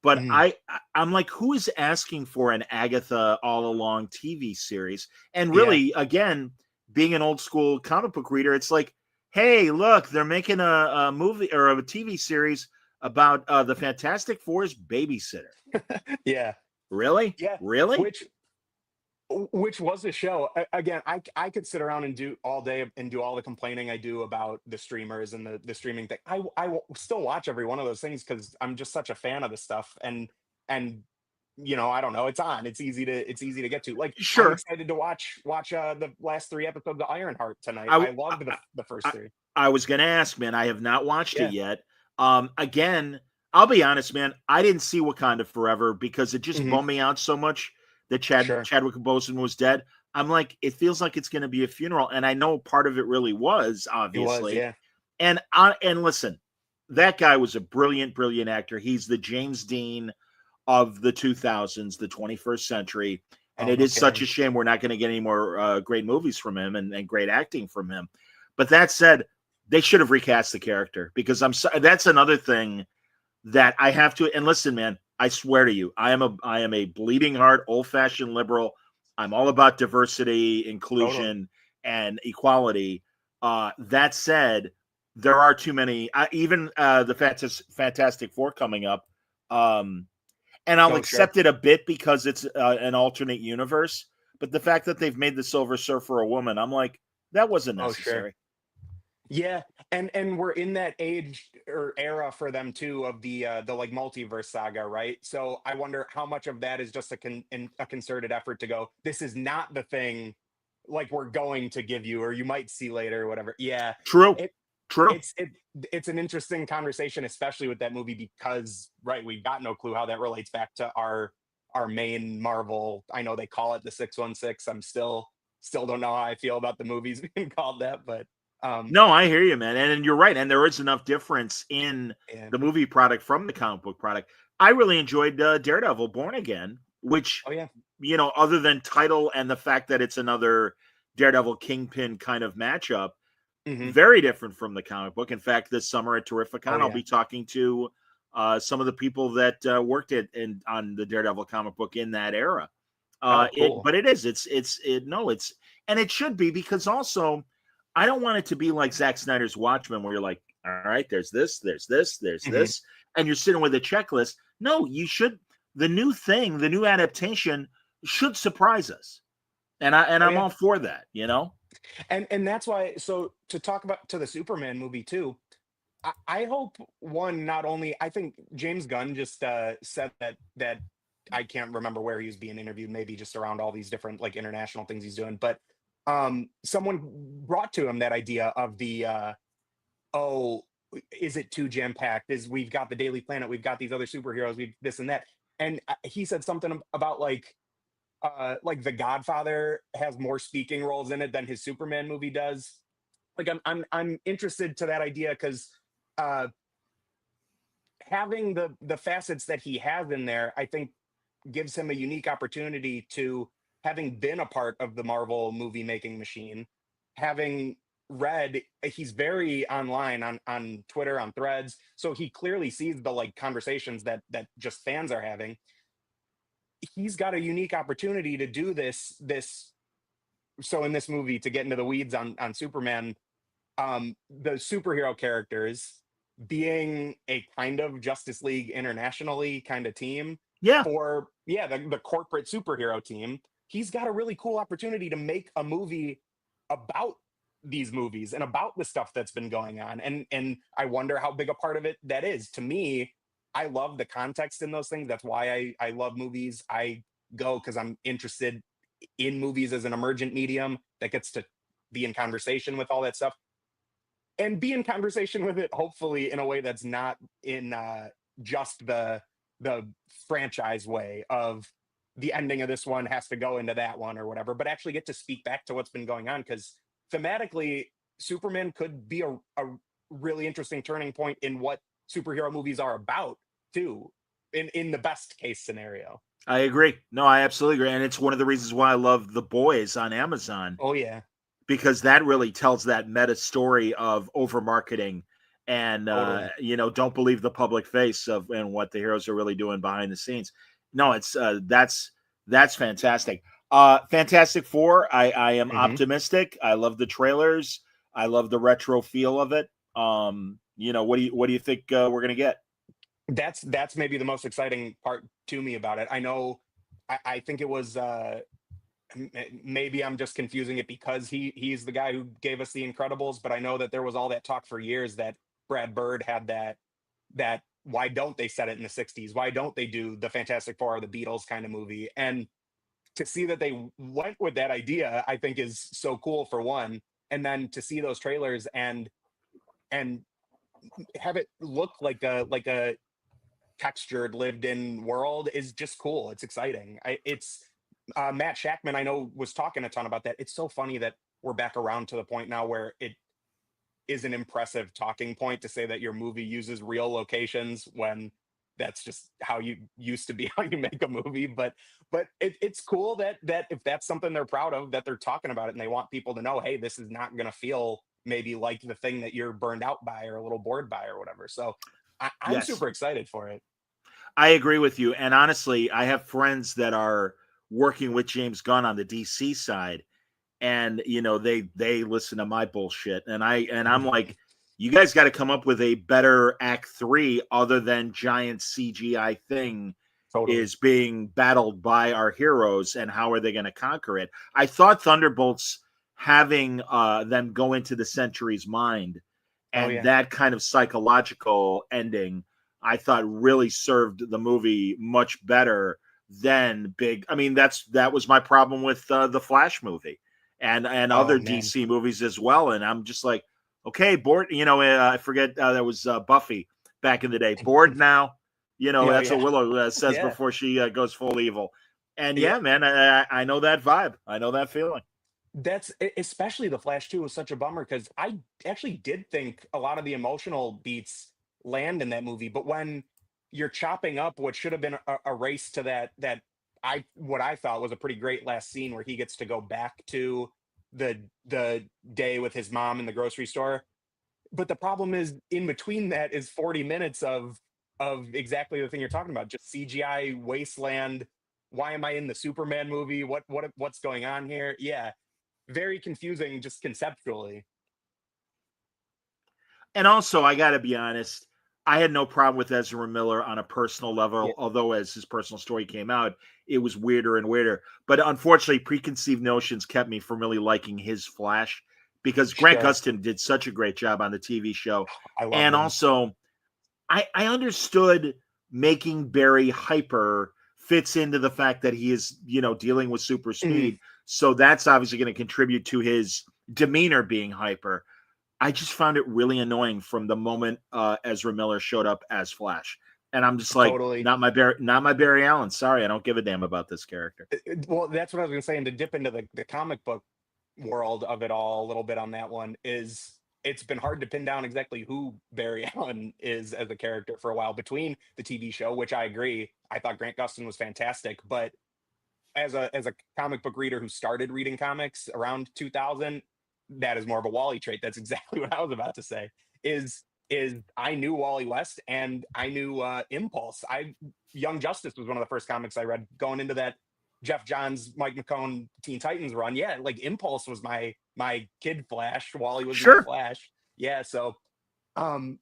but Mhm. I'm like, who is asking for an Agatha all along TV series? And Yeah. really, again, being an old school comic book reader, it's like, hey, look, they're making a movie or a TV series about the Fantastic Four's babysitter. Yeah. Really? Yeah. Really? Which was a show. Again, I could sit around and do all day and do all the complaining I do about the streamers and the streaming thing. I will still watch every one of those things because I'm just such a fan of the stuff. And I don't know, it's on. It's easy to get to. Like, I'm Sure. excited to watch the last 3 episodes of Ironheart tonight. I, I w- loved the first I, three. I was going to ask, man. I have not watched it Yeah. yet. Again, I'll be honest, man. I didn't see Wakanda Forever because it just Mhm. bummed me out so much that Sure. Chadwick Boseman was dead. I'm like, it feels like it's going to be a funeral, and I know part of it really was, It was, obviously. yeah. And listen, that guy was a brilliant, brilliant actor. He's the James Dean of the 2000s, the 21st century, and Oh, it no is such a kidding. shame we're not going to get any more great movies from him and great acting from him. But that said, they should have recast the character because that's another thing that I have to. And listen, man, I swear to you, I am a bleeding heart, old fashioned liberal. I'm all about diversity, Totally. inclusion, and equality. That said, there are too many. Even the Fantastic Four coming up, and I'll No, sure. accept it a bit because it's an alternate universe. But the fact that they've made the Silver Surfer a woman, I'm like, that wasn't Oh, sure. necessary. Yeah, and we're in that age or era for them too of the like multiverse saga, right? So I wonder how much of that is just a concerted effort to go, this is not the thing like we're going to give you or you might see later or whatever. Yeah. True, It true. it's an interesting conversation, especially with that movie, because right, we've got no clue how that relates back to our main Marvel. I know they call it the 616. I'm still don't know how I feel about the movies being called that, but No, I hear you, man, and you're right. And there is enough difference in yeah. the movie product from the comic book product. I really enjoyed Daredevil: Born Again, which Oh yeah. other than title and the fact that it's another Daredevil Kingpin kind of matchup, Hmm. very different from the comic book. In fact, this summer at Oh Terrificon, I'll yeah. be talking to some of the people that worked on the Daredevil comic book in that era. Oh cool. But it is, no, it's, and it should be because also, I don't want it to be like Zack Snyder's Watchmen, where you're like, all right, there's this, there's this, there's Hmm. this, and you're sitting with a checklist. No, the new thing, the new adaptation should surprise us, and Oh I'm yeah. all for that. And that's why. So to talk about to the Superman movie too, I hope one not only I think James Gunn just said that I can't remember where he was being interviewed, maybe just around all these different like international things he's doing, but someone brought to him that idea of the oh, is it too jam packed? Is we've got the Daily Planet, we've got these other superheroes, we've this and that, and he said something about like The Godfather has more speaking roles in it than his Superman movie does. Like I'm interested to that idea because uh, having the facets that he has in there, I think gives him a unique opportunity to, having been a part of the Marvel movie making machine, having read, he's very online on Twitter, on threads, so he clearly sees the like conversations that just fans are having. He's got a unique opportunity to do this. So in this movie, to get into the weeds on Superman, the superhero characters being a kind of Justice League internationally kind of team Yeah, for, yeah, the corporate superhero team. He's got a really cool opportunity to make a movie about these movies and about the stuff that's been going on. And I wonder how big a part of it that is. To me, I love the context in those things. That's why I love movies. I go because I'm interested in movies as an emergent medium that gets to be in conversation with all that stuff and be in conversation with it, hopefully in a way that's not in just the franchise way of the ending of this one has to go into that one or whatever, but actually get to speak back to what's been going on. Because thematically, Superman could be a really interesting turning point in what superhero movies are about, too, in the best case scenario. I agree. No, I absolutely agree. And it's one of the reasons why I love The Boys on Amazon, Oh, yeah. because that really tells that meta story of over marketing and Totally. don't believe the public face of and what the heroes are really doing behind the scenes. No, it's that's fantastic. Fantastic Four. I am Mhm. optimistic. I love the trailers. I love the retro feel of it. What do you think we're gonna get? That's maybe the most exciting part to me about it. I know, I think it was maybe I'm just confusing it because he's the guy who gave us The Incredibles, but I know that there was all that talk for years that Brad Bird had that why don't they set it in the 60s? Why don't they do the Fantastic Four or the Beatles kind of movie? And to see that they went with that idea, I think is so cool for one. And then to see those trailers and have it look like a textured lived in world is just cool. It's exciting. It's Matt Shackman, I know, was talking a ton about that. It's so funny that we're back around to the point now where it is an impressive talking point to say that your movie uses real locations when that's just how you used to be how you make a movie. But it's cool that if that's something they're proud of, that they're talking about it and they want people to know, hey, this is not going to feel maybe like the thing that you're burned out by or a little bored by or whatever. So I'm Yes, super excited for it. I agree with you. And honestly, I have friends that are working with James Gunn on the DC side, and they listen to my bullshit, and I'm like, you guys got to come up with a better act 3 other than giant CGI thing Totally. is being battled by our heroes, and how are they going to conquer it? I thought Thunderbolts having them go into the Sentry's mind Oh and yeah. that kind of psychological ending, I thought really served the movie much better than big. I mean, that was my problem with the Flash movie and Oh other man. DC movies as well. And I'm just like, okay, bored. I forget that was Buffy back in the day. Bored now. Oh That's what yeah. Willow says Yeah. before she goes full evil. And Yeah. yeah, man, I know that vibe. I know that feeling. Especially the Flash 2 was such a bummer because I actually did think a lot of the emotional beats land in that movie. But when you're chopping up what should have been a race to that what I thought was a pretty great last scene where he gets to go back to the day with his mom in the grocery store. But the problem is in between that is 40 minutes of exactly the thing you're talking about, just CGI wasteland. Why am I in the Superman movie? What's going on here? Yeah, very confusing just conceptually. And also, I got to be honest, I had no problem with Ezra Miller on a personal Yeah, level, although as his personal story came out, it was weirder and weirder. But unfortunately, preconceived notions kept me from really liking his Flash, because Grant sure. Gustin did such a great job on the TV show. I love And him. also, I understood making Barry hyper fits into the fact that he is, dealing with super Mhm. speed. So that's obviously going to contribute to his demeanor being hyper. I just found it really annoying from the moment Ezra Miller showed up as Flash, and I'm just like, Totally. not my Barry Allen. Sorry, I don't give a damn about this character. Well, that's what I was going to say. And to dip into the comic book world of it all a little bit on that one is it's been hard to pin down exactly who Barry Allen is as a character for a while between the TV show, which I agree. I thought Grant Gustin was fantastic, but as a comic book reader who started reading comics around 2000, that is more of a Wally trait. That's exactly what I was about to say. Is I knew Wally West and I knew Impulse. I Young Justice was one of the first comics I read going into that Jeff Johns, Mike McCone Teen Titans run. Yeah, like Impulse was my kid Flash. Wally was my Sure. Flash. Yeah, so um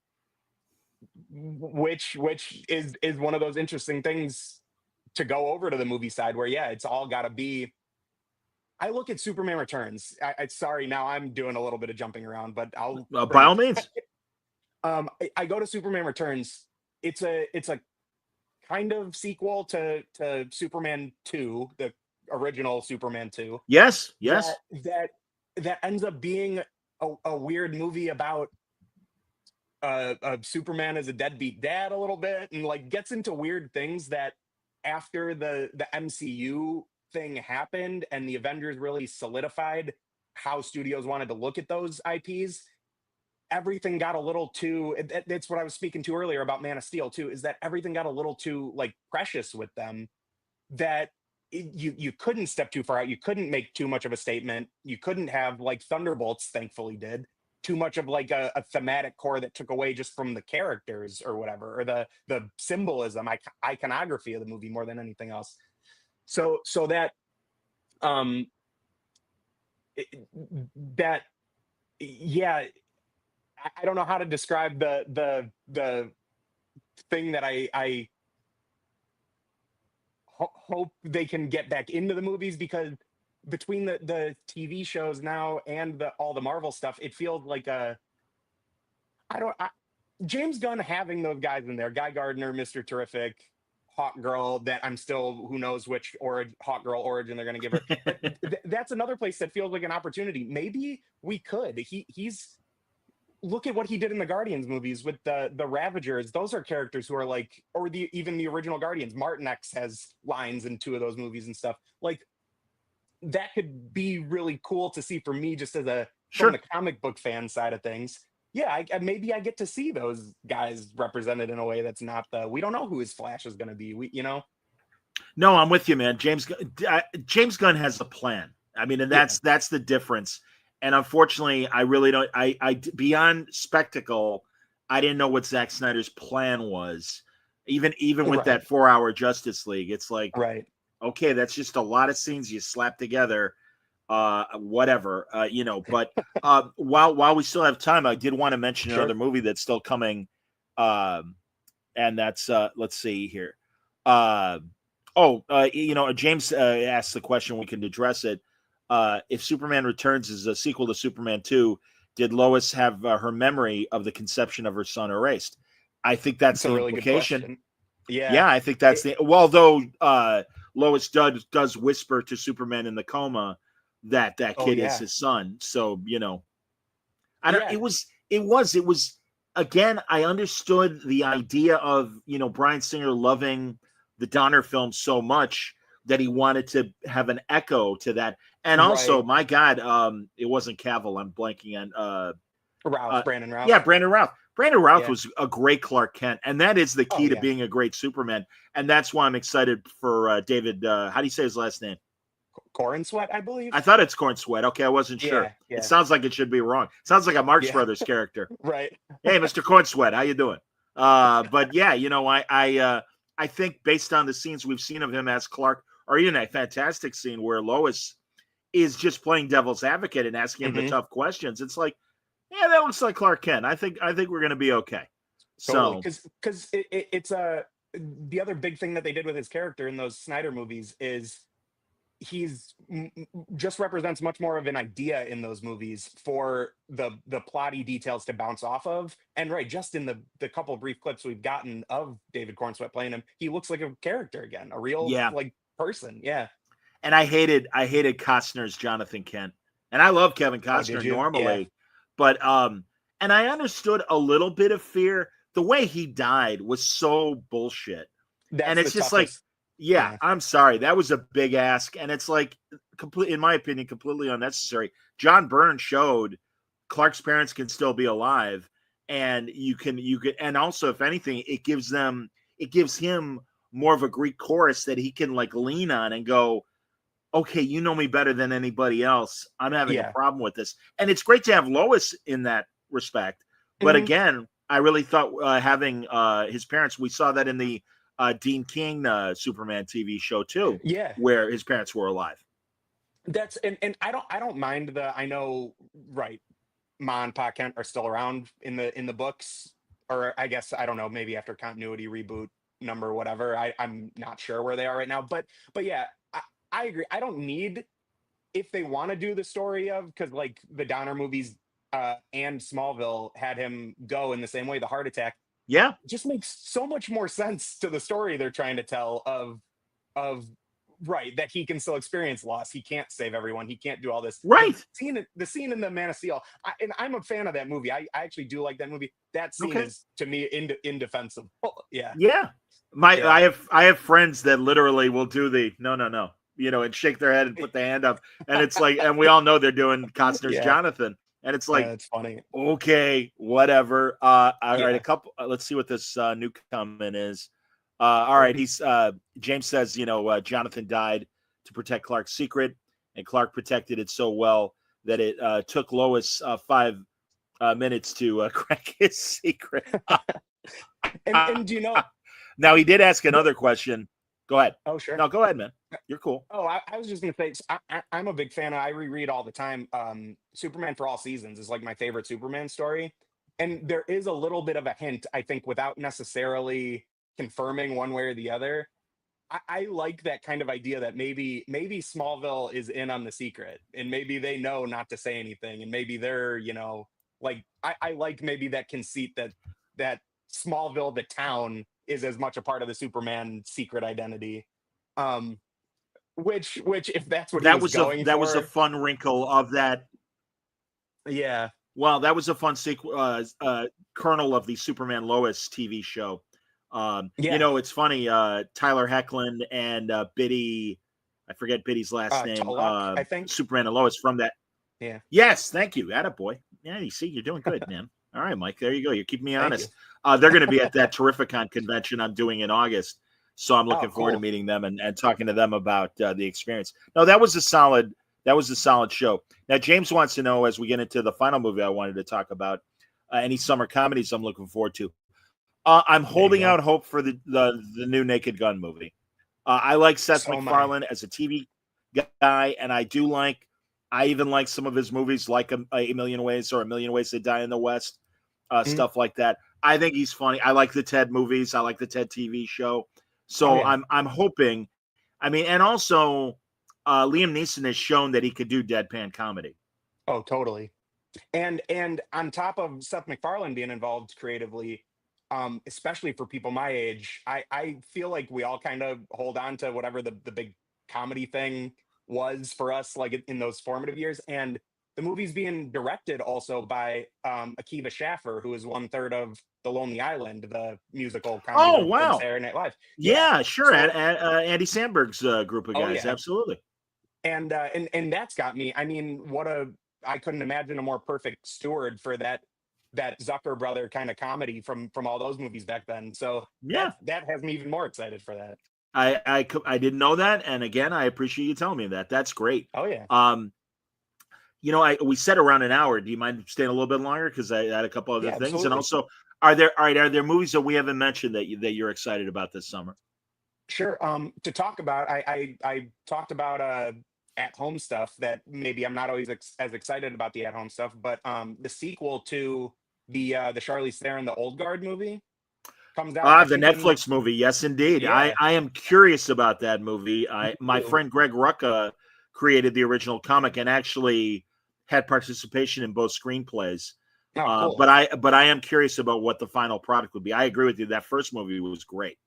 which is one of those interesting things to go over to the movie side where yeah, it's all got to be. I look at Superman Returns. Sorry, now I'm doing a little bit of jumping around, but I'll By bring all it. means. I go to Superman Returns. It's a kind of sequel to Superman 2, the original Superman 2. Yes. That ends up being a weird movie about Superman as a deadbeat dad a little bit, and like gets into weird things that after the MCU thing happened and the Avengers really solidified how studios wanted to look at those IPs, everything got a little too, that's what I was speaking to earlier about Man of Steel too, is that everything got a little too like precious with them, that you couldn't step too far out, you couldn't make too much of a statement, you couldn't have, like Thunderbolts thankfully did, too much of like a thematic core that took away just from the characters or whatever, or the symbolism, iconography of the movie more than anything else. So that that yeah, I don't know how to describe the thing that I hope they can get back into the movies, because between the TV shows now and all the Marvel stuff, it feels like James Gunn having those guys in there, Guy Gardner, Mr. Terrific, Hawk Girl, that I'm still, who knows which Hawk Girl origin they're going to give her. But that's another place that feels like an opportunity. Maybe we could. He's look at what he did in the Guardians movies with the Ravagers. Those are characters who are like, or even the original Guardians. Martin X has lines in 2 of those movies and stuff. Like, that could be really cool to see for me, just as from the comic book fan side of things. Yeah, maybe I get to see those guys represented in a way that's not we don't know who his Flash is going to be. No, I'm with you, man. James Gunn has a plan. I mean, and that's the difference. And unfortunately, I really don't. I beyond spectacle, I didn't know what Zack Snyder's plan was. Even with that 4-hour Justice League, it's like, okay, that's just a lot of scenes you slap together. Whatever, But while we still have time, I did want to mention another movie that's still coming, and that's let's see here. James asked the question. We can address it. If Superman Returns is a sequel to Superman 2, did Lois have her memory of the conception of her son erased? I think that's the really implication. Yeah, I think that's although Lois does whisper to Superman in the coma that kid is his son. So, I don't. It was again. I understood the idea of Bryan Singer loving the Donner film so much that he wanted to have an echo to that. And also, my God, it wasn't Cavill. I'm blanking on Brandon Routh. Yeah, Brandon Routh. Brandon Routh was a great Clark Kent, and that is the key to being a great Superman. And that's why I'm excited for David. How do you say his last name? Corn Sweat, I believe. I thought it's Corn Sweat. Okay, I wasn't sure. Yeah. It sounds like it should be wrong. Sounds like a Marx Brothers character. Right. Hey, Mr. Corn Sweat, how you doing? But yeah, I think based on the scenes we've seen of him as Clark, or even a fantastic scene where Lois is just playing devil's advocate and asking him the tough questions, it's like, yeah, that looks like Clark Kent. I think we're going to be okay. Totally. Because it's the other big thing that they did with his character in those Snyder movies is he's just represents much more of an idea in those movies for the plotty details to bounce off of. And just in the couple of brief clips we've gotten of David Cornsweet playing him, he looks like a character again, a real person. Yeah. And I hated Costner's Jonathan Kent. And I love Kevin Costner normally. But and I understood a little bit of fear. The way he died was so bullshit. And it's just toughest. I'm sorry. That was a big ask. And it's like, in my opinion, completely unnecessary. John Byrne showed Clark's parents can still be alive. And you can, and also, if anything, it gives him more of a Greek chorus that he can lean on and go, okay, you know me better than anybody else. I'm having a problem with this. And it's great to have Lois in that respect. But again, I really thought having his parents, we saw that in the Dean King Superman TV show too, where his parents were alive. That's and I don't mind I know Ma and Pa Kent are still around in the books, or I guess I don't know, maybe after continuity reboot number whatever. I'm not sure where they are right now, but yeah, I agree. I don't need, if they want to do the story of, because the Donner movies and Smallville had him go in the same way, the heart attack. Yeah. just makes so much more sense to the story they're trying to tell of right, that he can still experience loss. He can't save everyone. He can't do all this. Right. The scene in the Man of Steel, and I'm a fan of that movie. I actually do like that movie. That scene Okay. is to me indefensible. Yeah. Yeah. I have friends that literally will do the no, and shake their head and put the hand up, and it's like, and we all know they're doing Costner's Yeah. Jonathan, and it's like, It's funny. okay, whatever. All right, Yeah. a couple. Let's see what this new comment is. All right, he's James says, Jonathan died to protect Clark's secret, and Clark protected it so well that it took Lois 5 minutes to crack his secret. And do you know? Now, he did ask another question. Go ahead. Oh, sure. No, go ahead, man. You're cool. Oh, I was just gonna say, I'm a big fan. I reread all the time. Superman for All Seasons is like my favorite Superman story, and there is a little bit of a hint, I think, without necessarily confirming one way or the other. I like that kind of idea that maybe Smallville is in on the secret, and maybe they know not to say anything, and maybe they're like I like maybe that conceit that Smallville, the town, is as much a part of the Superman secret identity. Which if that's what That he was was going that for, was a fun wrinkle of that. yeah. Well, that was a fun kernel of the Superman Lois TV show. Yeah. It's funny. Tyler Hoechlin and Biddy, I forget Biddy's last name. Tulloch, I think. Superman and Lois from that. Yeah. Yes, thank you. Attaboy. Yeah, you see, you're doing good, man. All right, Mike. There you go. You're keeping me Thank honest. They're going to be at that Terrificon convention I'm doing in August. So I'm looking forward to cool. meeting them and talking to them about the experience. No, that was a solid show. Now, James wants to know, as we get into the final movie I wanted to talk about, any summer comedies I'm looking forward to. I'm holding out hope for the new Naked Gun movie. I like Seth MacFarlane as a TV guy, and I even like some of his movies, like A Million Ways or A Million Ways to Die in the West, stuff like that. I think he's funny. I like the Ted movies. I like the Ted TV show. So I'm hoping. I mean, and also Liam Neeson has shown that he could do deadpan comedy. Oh, totally. And on top of Seth MacFarlane being involved creatively, especially for people my age, I feel like we all kind of hold on to whatever the big comedy thing was for us, like in those formative years. And the movie's being directed also by Akiva Schaffer, who is 1/3 of The Lonely Island, the musical comedy from Saturday Night Live. Yeah, sure. So, Andy Samberg's group of guys, absolutely. And that's got me. I mean, I couldn't imagine a more perfect steward for that Zucker brother kind of comedy from all those movies back then. So that has me even more excited for that. I didn't know that, and again, I appreciate you telling me that. That's great. Oh yeah. We said around an hour. Do you mind staying a little bit longer? Because I had a couple other things, absolutely. and also, are there movies that we haven't mentioned that you're excited about this summer? Sure. To talk about, I talked about at home stuff that maybe I'm not always as excited about the at home stuff, but the sequel to the Charlize Theron, the Old Guard movie comes out. The Netflix movie, yes, indeed. Yeah. I am curious about that movie. My friend Greg Rucka created the original comic and actually had participation in both screenplays. Oh, cool. But I am curious about what the final product would be. I agree with you. That first movie was great.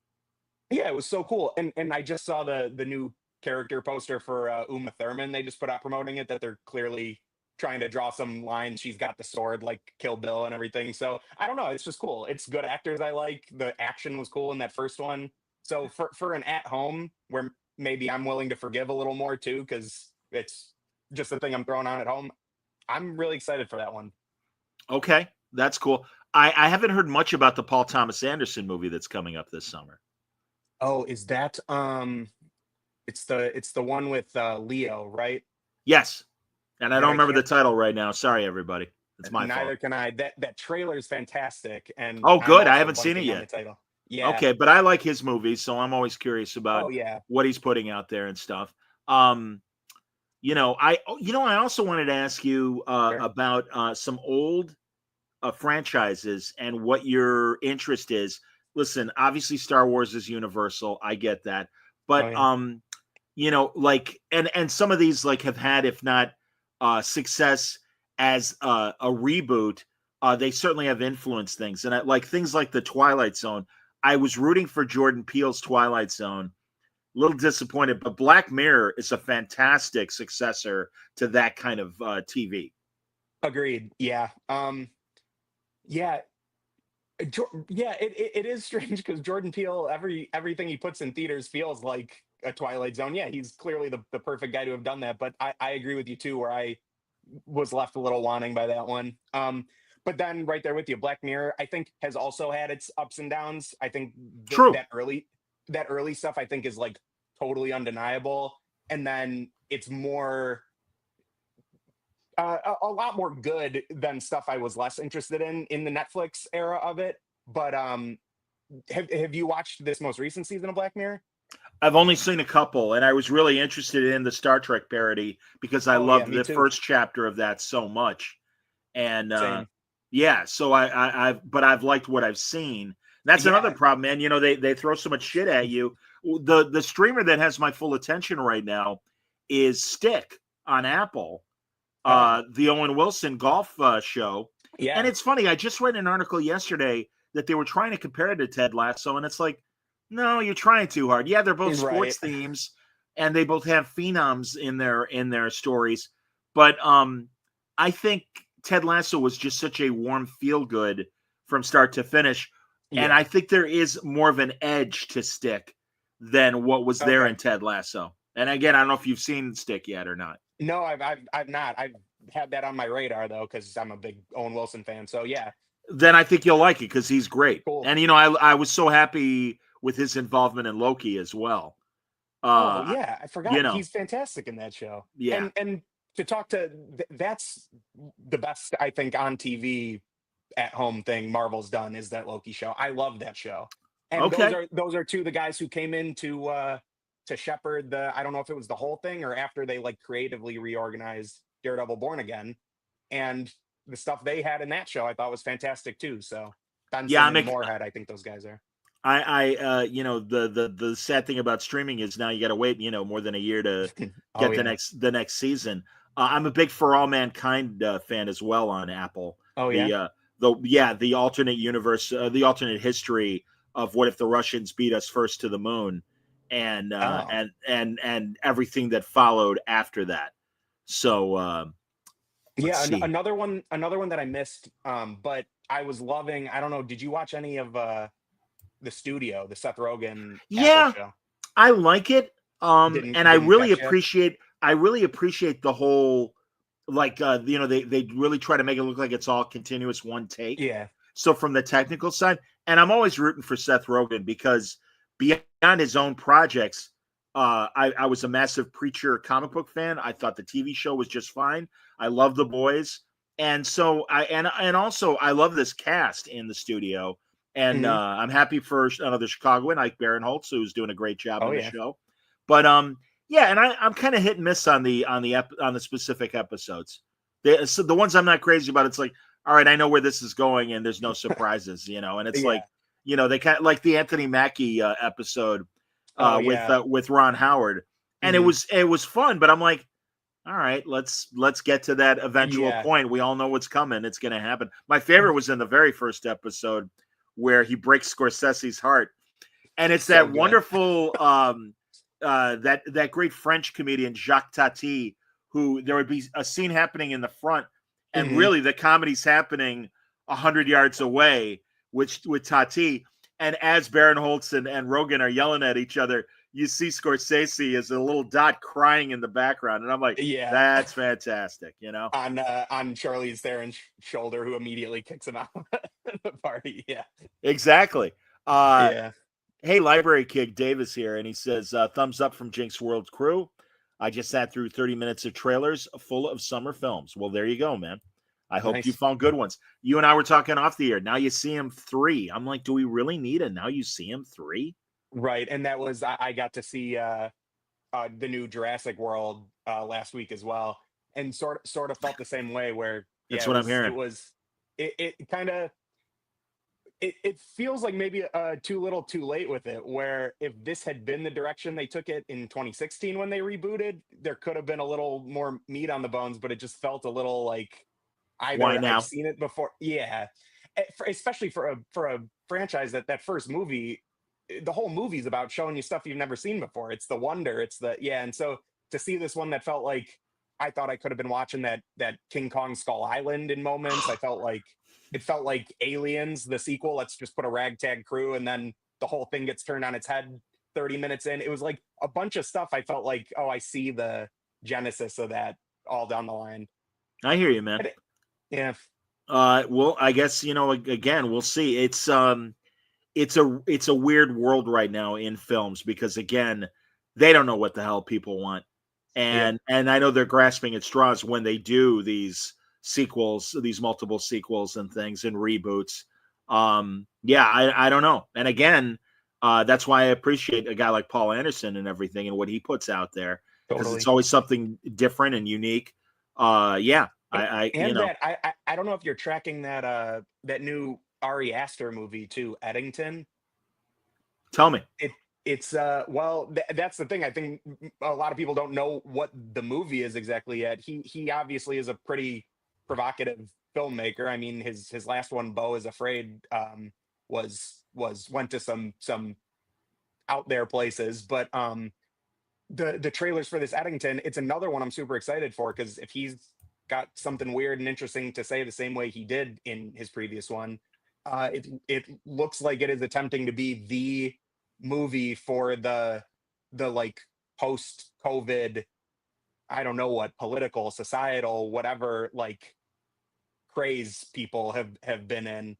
Yeah, it was so cool. And I just saw the new character poster for Uma Thurman. They just put out promoting it, that they're clearly trying to draw some lines. She's got the sword like Kill Bill and everything. So I don't know. It's just cool. It's good actors I like. The action was cool in that first one. So for an at home where maybe I'm willing to forgive a little more too, because it's just the thing I'm throwing on at home, I'm really excited for that one. Okay, that's cool. I haven't heard much about the Paul Thomas Anderson movie that's coming up this summer. Oh, is that it's the one with Leo, right? Yes. And I don't remember the title right now. Sorry, everybody. It's my fault. Neither can I. That trailer is fantastic. And oh, good. I haven't seen it yet. Yeah. Okay, but I like his movies, so I'm always curious about what he's putting out there and stuff. I also wanted to ask you about some old franchises and what your interest is. Listen, obviously Star Wars is universal. I get that. But and some of these have had, if not success as a reboot, They certainly have influenced things, and like things like the Twilight Zone. I was rooting for Jordan Peele's Twilight Zone. A little disappointed, but Black Mirror is a fantastic successor to that kind of TV. Agreed. Yeah. Yeah. Yeah, it is strange because Jordan Peele, everything he puts in theaters feels like a Twilight Zone. Yeah, he's clearly the perfect guy to have done that. But I agree with you too, where I was left a little wanting by that one. But then right there with you, Black Mirror, I think has also had its ups and downs. I think True. that early stuff I think is like totally undeniable, and then it's more a lot more good than stuff I was less interested in the Netflix era of it. But have you watched this most recent season of Black Mirror? I've only seen a couple, and I was really interested in the Star Trek parody because I Oh yeah, loved me the too. first chapter of that so much. And Same. yeah, so but I've liked what I've seen. That's another Yeah. problem, man. You know, they throw so much shit at you. The streamer that has my full attention right now is Stick on Apple, Oh the Owen Wilson golf show. And yeah. it's funny, I just read an article yesterday that they were trying to compare it to Ted Lasso, and it's like, no, you're trying too hard. Yeah, they're both Right. sports themes, and they both have phenoms in their stories. But I think Ted Lasso was just such a warm feel good from start to finish, and Yeah. I think there is more of an edge to Stick than what was there Okay. in Ted Lasso. And again, I don't know if you've seen Stick yet or not. No, I've not. I've had that on my radar though, because I'm a big Owen Wilson fan. So yeah, Then I think you'll like it because he's great. cool. And you know, I was so happy with his involvement in Loki as well. Oh Uh, yeah, I you forgot. know, He's fantastic in that show. yeah. And to talk to that's the best I think on TV at home thing Marvel's done is that Loki show. I love that show. And those Okay. are those are two of the guys who came in to shepherd the, I don't know if it was the whole thing or after they like creatively reorganized Daredevil Born Again. And the stuff they had in that show I thought was fantastic too. So Yeah, Benson and Moorhead, I think those guys are. you know, the sad thing about streaming is now you got to wait, you know, more than a year to Oh get yeah. the next season. I'm a big For All Mankind fan as well on Apple. Oh yeah. The alternate universe, the alternate history of what if the Russians beat us first to the moon, and Oh. and everything that followed after that. So let's Yeah, see. another one that I missed, but I was loving. I don't know. Did you watch any of the Studio, the Seth Rogen Apple Yeah, show? I like it. And Didn't catch it. I really appreciate the whole, like, you know, they really try to make it look like it's all continuous one take. Yeah. So from the technical side, and I'm always rooting for Seth Rogen because beyond his own projects, I was a massive Preacher comic book fan. I thought the TV show was just fine. I love The Boys, and so and also I love this cast in the Studio. And Hmm. I'm happy for another Chicagoan, Ike Barinholtz, who's doing a great job Oh on the yeah. show. But yeah, and I'm kind of hit and miss on the specific episodes. So the ones I'm not crazy about, it's like, all right, I know where this is going, and there's no surprises, you know. And it's like, Yeah. you know, they kind of like the Anthony Mackie episode Oh yeah. with Ron Howard, and Hmm. it was fun. But I'm like, all right, let's get to that eventual Yeah. point. We all know what's coming. It's going to happen. My favorite was in the very first episode where he breaks Scorsese's heart, and it's So that good. wonderful that great French comedian Jacques Tati, who there would be a scene happening in the front, and Hmm. really the comedy's happening 100 yards away, with Tati, and as Barinholtz and Rogan are yelling at each other, you see Scorsese as a little dot crying in the background, and I'm like, Yeah. that's fantastic, you know. On Charlize Theron's shoulder, who immediately kicks him out of the party. Yeah. Exactly. Uh, Yeah. Hey, Library Kid, Davis here, and he says, thumbs up from Jinx World Crew. I just sat through 30 minutes of trailers full of summer films. Well, there you go, man. I hope you Nice. found good ones. You and I were talking off the air. Now you see him 3. I'm like, do we really need a now you see him 3? Right. And that was I got to see the new Jurassic World last week as well, and sort of felt the same way. Where yeah, That's what I'm hearing. it kind of it feels like maybe too little, too late with it. Where if this had been the direction they took it in 2016 when they rebooted, there could have been a little more meat on the bones. But it just felt a little like Either Why now? I've seen it before, yeah, especially for a franchise that first movie, the whole movie's about showing you stuff you've never seen before. It's the wonder, it's the yeah, and so to see this one that felt like I thought I could have been watching that King Kong Skull Island in moments. I felt like it felt like Aliens, the sequel. Let's just put a ragtag crew, and then the whole thing gets turned on its head 30 minutes in. It was like a bunch of stuff. I felt like, oh, I see the genesis of that all down the line. I hear you, man. Yeah. Well, I guess, again, we'll see. It's a weird world right now in films because, again, they don't know what the hell people want. And I know they're grasping at straws when they do these sequels, these multiple sequels and things and reboots. I don't know. And again, that's why I appreciate a guy like Paul Anderson and everything and what he puts out there, because it's always something different and unique. I don't know if you're tracking that new Ari Aster movie too, Eddington. Tell me. It's that's the thing. I think a lot of people don't know what the movie is exactly yet. He obviously is a pretty provocative filmmaker. I mean, his last one, Beau is Afraid, went to some out there places, but the trailers for this Eddington, it's another one I'm super excited for, because if he's got something weird and interesting to say the same way he did in his previous one, it looks like it is attempting to be the movie for the like post COVID, I don't know what, political, societal, whatever, like craze people have been in.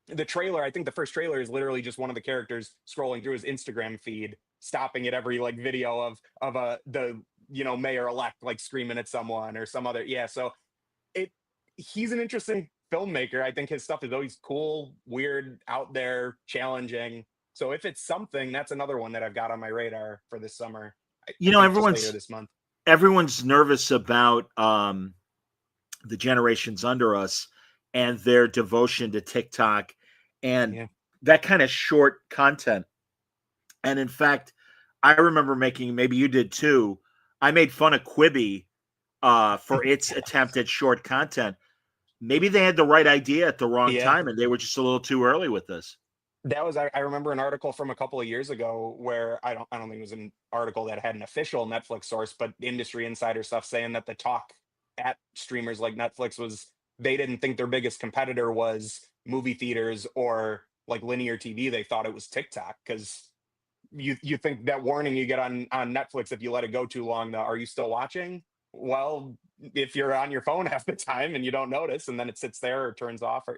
The trailer, I think the first trailer is literally just one of the characters scrolling through his Instagram feed, stopping at every like video of the mayor-elect like screaming at someone or some other. Yeah, so he's an interesting filmmaker. I think his stuff is always cool, weird, out there, challenging. So if it's something, that's another one that I've got on my radar for this summer. I think just later this month. Everyone's nervous about the generations under us and their devotion to TikTok and that kind of short content. And in fact, I remember making, maybe you did too, I made fun of Quibi for its attempt at short content. Maybe they had the right idea at the wrong time, and they were just a little too early with this. That was, I remember an article from a couple of years ago where I don't think it was an article that had an official Netflix source, but industry insider stuff saying that the talk at streamers like Netflix was they didn't think their biggest competitor was movie theaters or like linear TV. They thought it was TikTok, because you think that warning you get on Netflix if you let it go too long, are you still watching? Well, if you're on your phone half the time and you don't notice, and then it sits there or turns off, or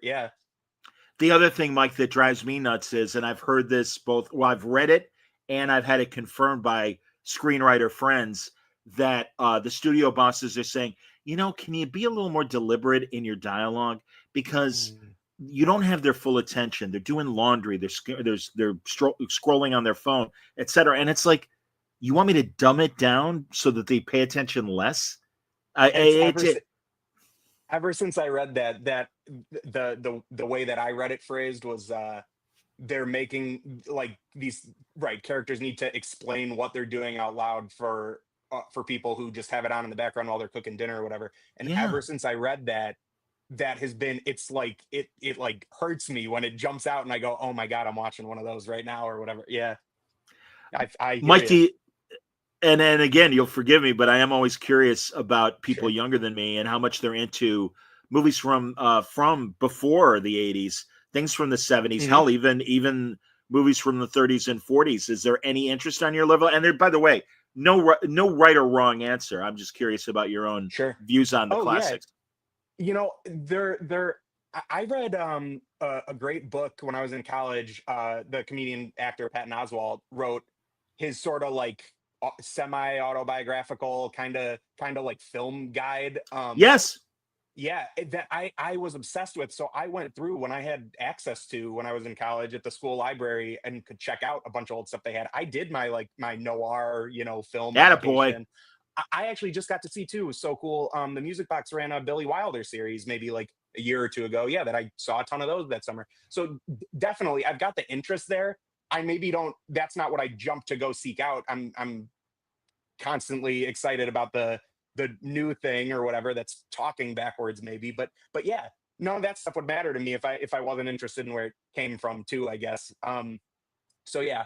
The other thing, Mike, that drives me nuts is, and I've heard this I've read it and I've had it confirmed by screenwriter friends, that the studio bosses are saying, can you be a little more deliberate in your dialogue? Because you don't have their full attention. They're doing laundry. They're scrolling on their phone, etc. And it's like, you want me to dumb it down so that they pay attention less? Ever since I read that the way that I read it phrased was they're making like these characters need to explain what they're doing out loud for people who just have it on in the background while they're cooking dinner or whatever. And ever since I read that has been, it's like it like hurts me when it jumps out and I go, oh my God, I'm watching one of those right now or whatever. Yeah. I Mikey, and then again, you'll forgive me, but I am always curious about people younger than me and how much they're into movies from before the 80s, things from the 70s, hell, even movies from the 30s and 40s. Is there any interest on your level? And there, by the way, no right or wrong answer. I'm just curious about your own views on the classics. I read a great book when I was in college. The comedian actor Patton Oswalt wrote his sort of like semi-autobiographical kind of like film guide. That I was obsessed with. So I went through, when I had access to, when I was in college at the school library and could check out a bunch of old stuff they had. I did my noir, film. Attaboy. I actually just got to see too. It was so cool. The Music Box ran a Billy Wilder series maybe like a year or two ago. Yeah, that I saw a ton of those that summer. So definitely I've got the interest there. I maybe that's not what I jump to go seek out. I'm constantly excited about the the new thing or whatever that's talking backwards maybe. But yeah, none of that stuff would matter to me if I wasn't interested in where it came from too, I guess. So yeah,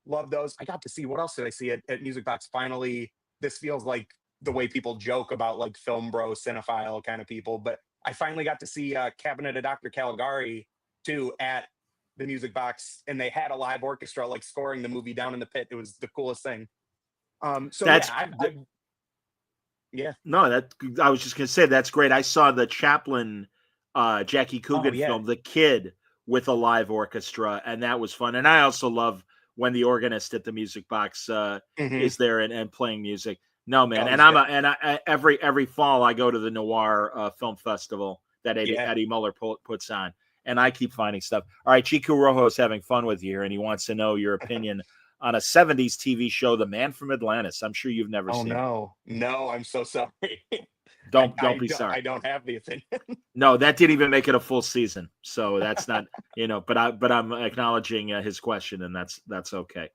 love those. I got to see, what else did I see at Music Box? Finally, this feels like the way people joke about like film bro cinephile kind of people, but I finally got to see Cabinet of Dr. Caligari too at the Music Box, and they had a live orchestra like scoring the movie down in the pit. It was the coolest thing. So That's yeah. No, that I was just gonna say that's great. I saw the Chaplin Jackie Coogan yeah. film, The Kid, with a live orchestra, and that was fun. And I also love when the organist at the Music Box is there and playing music. No, man, every fall I go to the Noir Film Festival that Eddie Muller puts on, and I keep finding stuff. All right, Chico Rojo is having fun with you here, and he wants to know your opinion on a 70s TV show, The Man from Atlantis. I'm sure you've never seen it. No, I'm so sorry. Don't be sorry. I don't have the opinion. No, that didn't even make it a full season, so that's not but I'm acknowledging his question, and that's okay.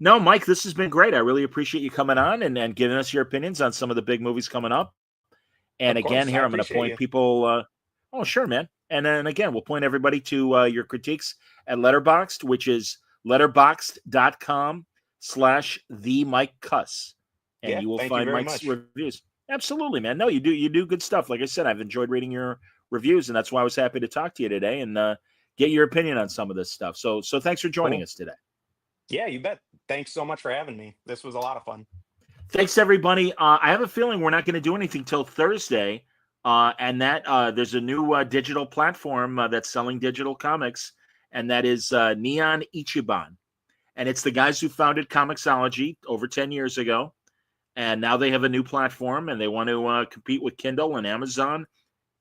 No, Mike, this has been great. I really appreciate you coming on and giving us your opinions on some of the big movies coming up. And again, here I'm going to point people. Oh, sure, man. And then again, we'll point everybody to your critiques at Letterboxd, which is letterboxd.com/the Mike Kus, and you will find Mike's reviews. Absolutely, man. No, you do good stuff. Like I said, I've enjoyed reading your reviews, and that's why I was happy to talk to you today and get your opinion on some of this stuff. So thanks for joining us today. Yeah, you bet. Thanks so much for having me. This was a lot of fun. Thanks, everybody. I have a feeling we're not going to do anything till Thursday, and that there's a new digital platform that's selling digital comics, and that is Neon Ichiban. And it's the guys who founded Comixology over 10 years ago. And now they have a new platform, and they want to compete with Kindle and Amazon,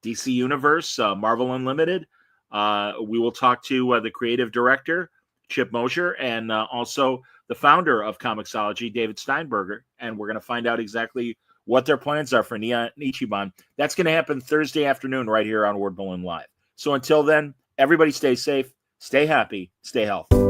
DC Universe, Marvel Unlimited. We will talk to the creative director, Chip Mosier, and also the founder of Comixology, David Steinberger. And we're going to find out exactly what their plans are for Neon Ichiban. That's going to happen Thursday afternoon right here on Word Balloon Live. So until then, everybody stay safe, stay happy, stay healthy.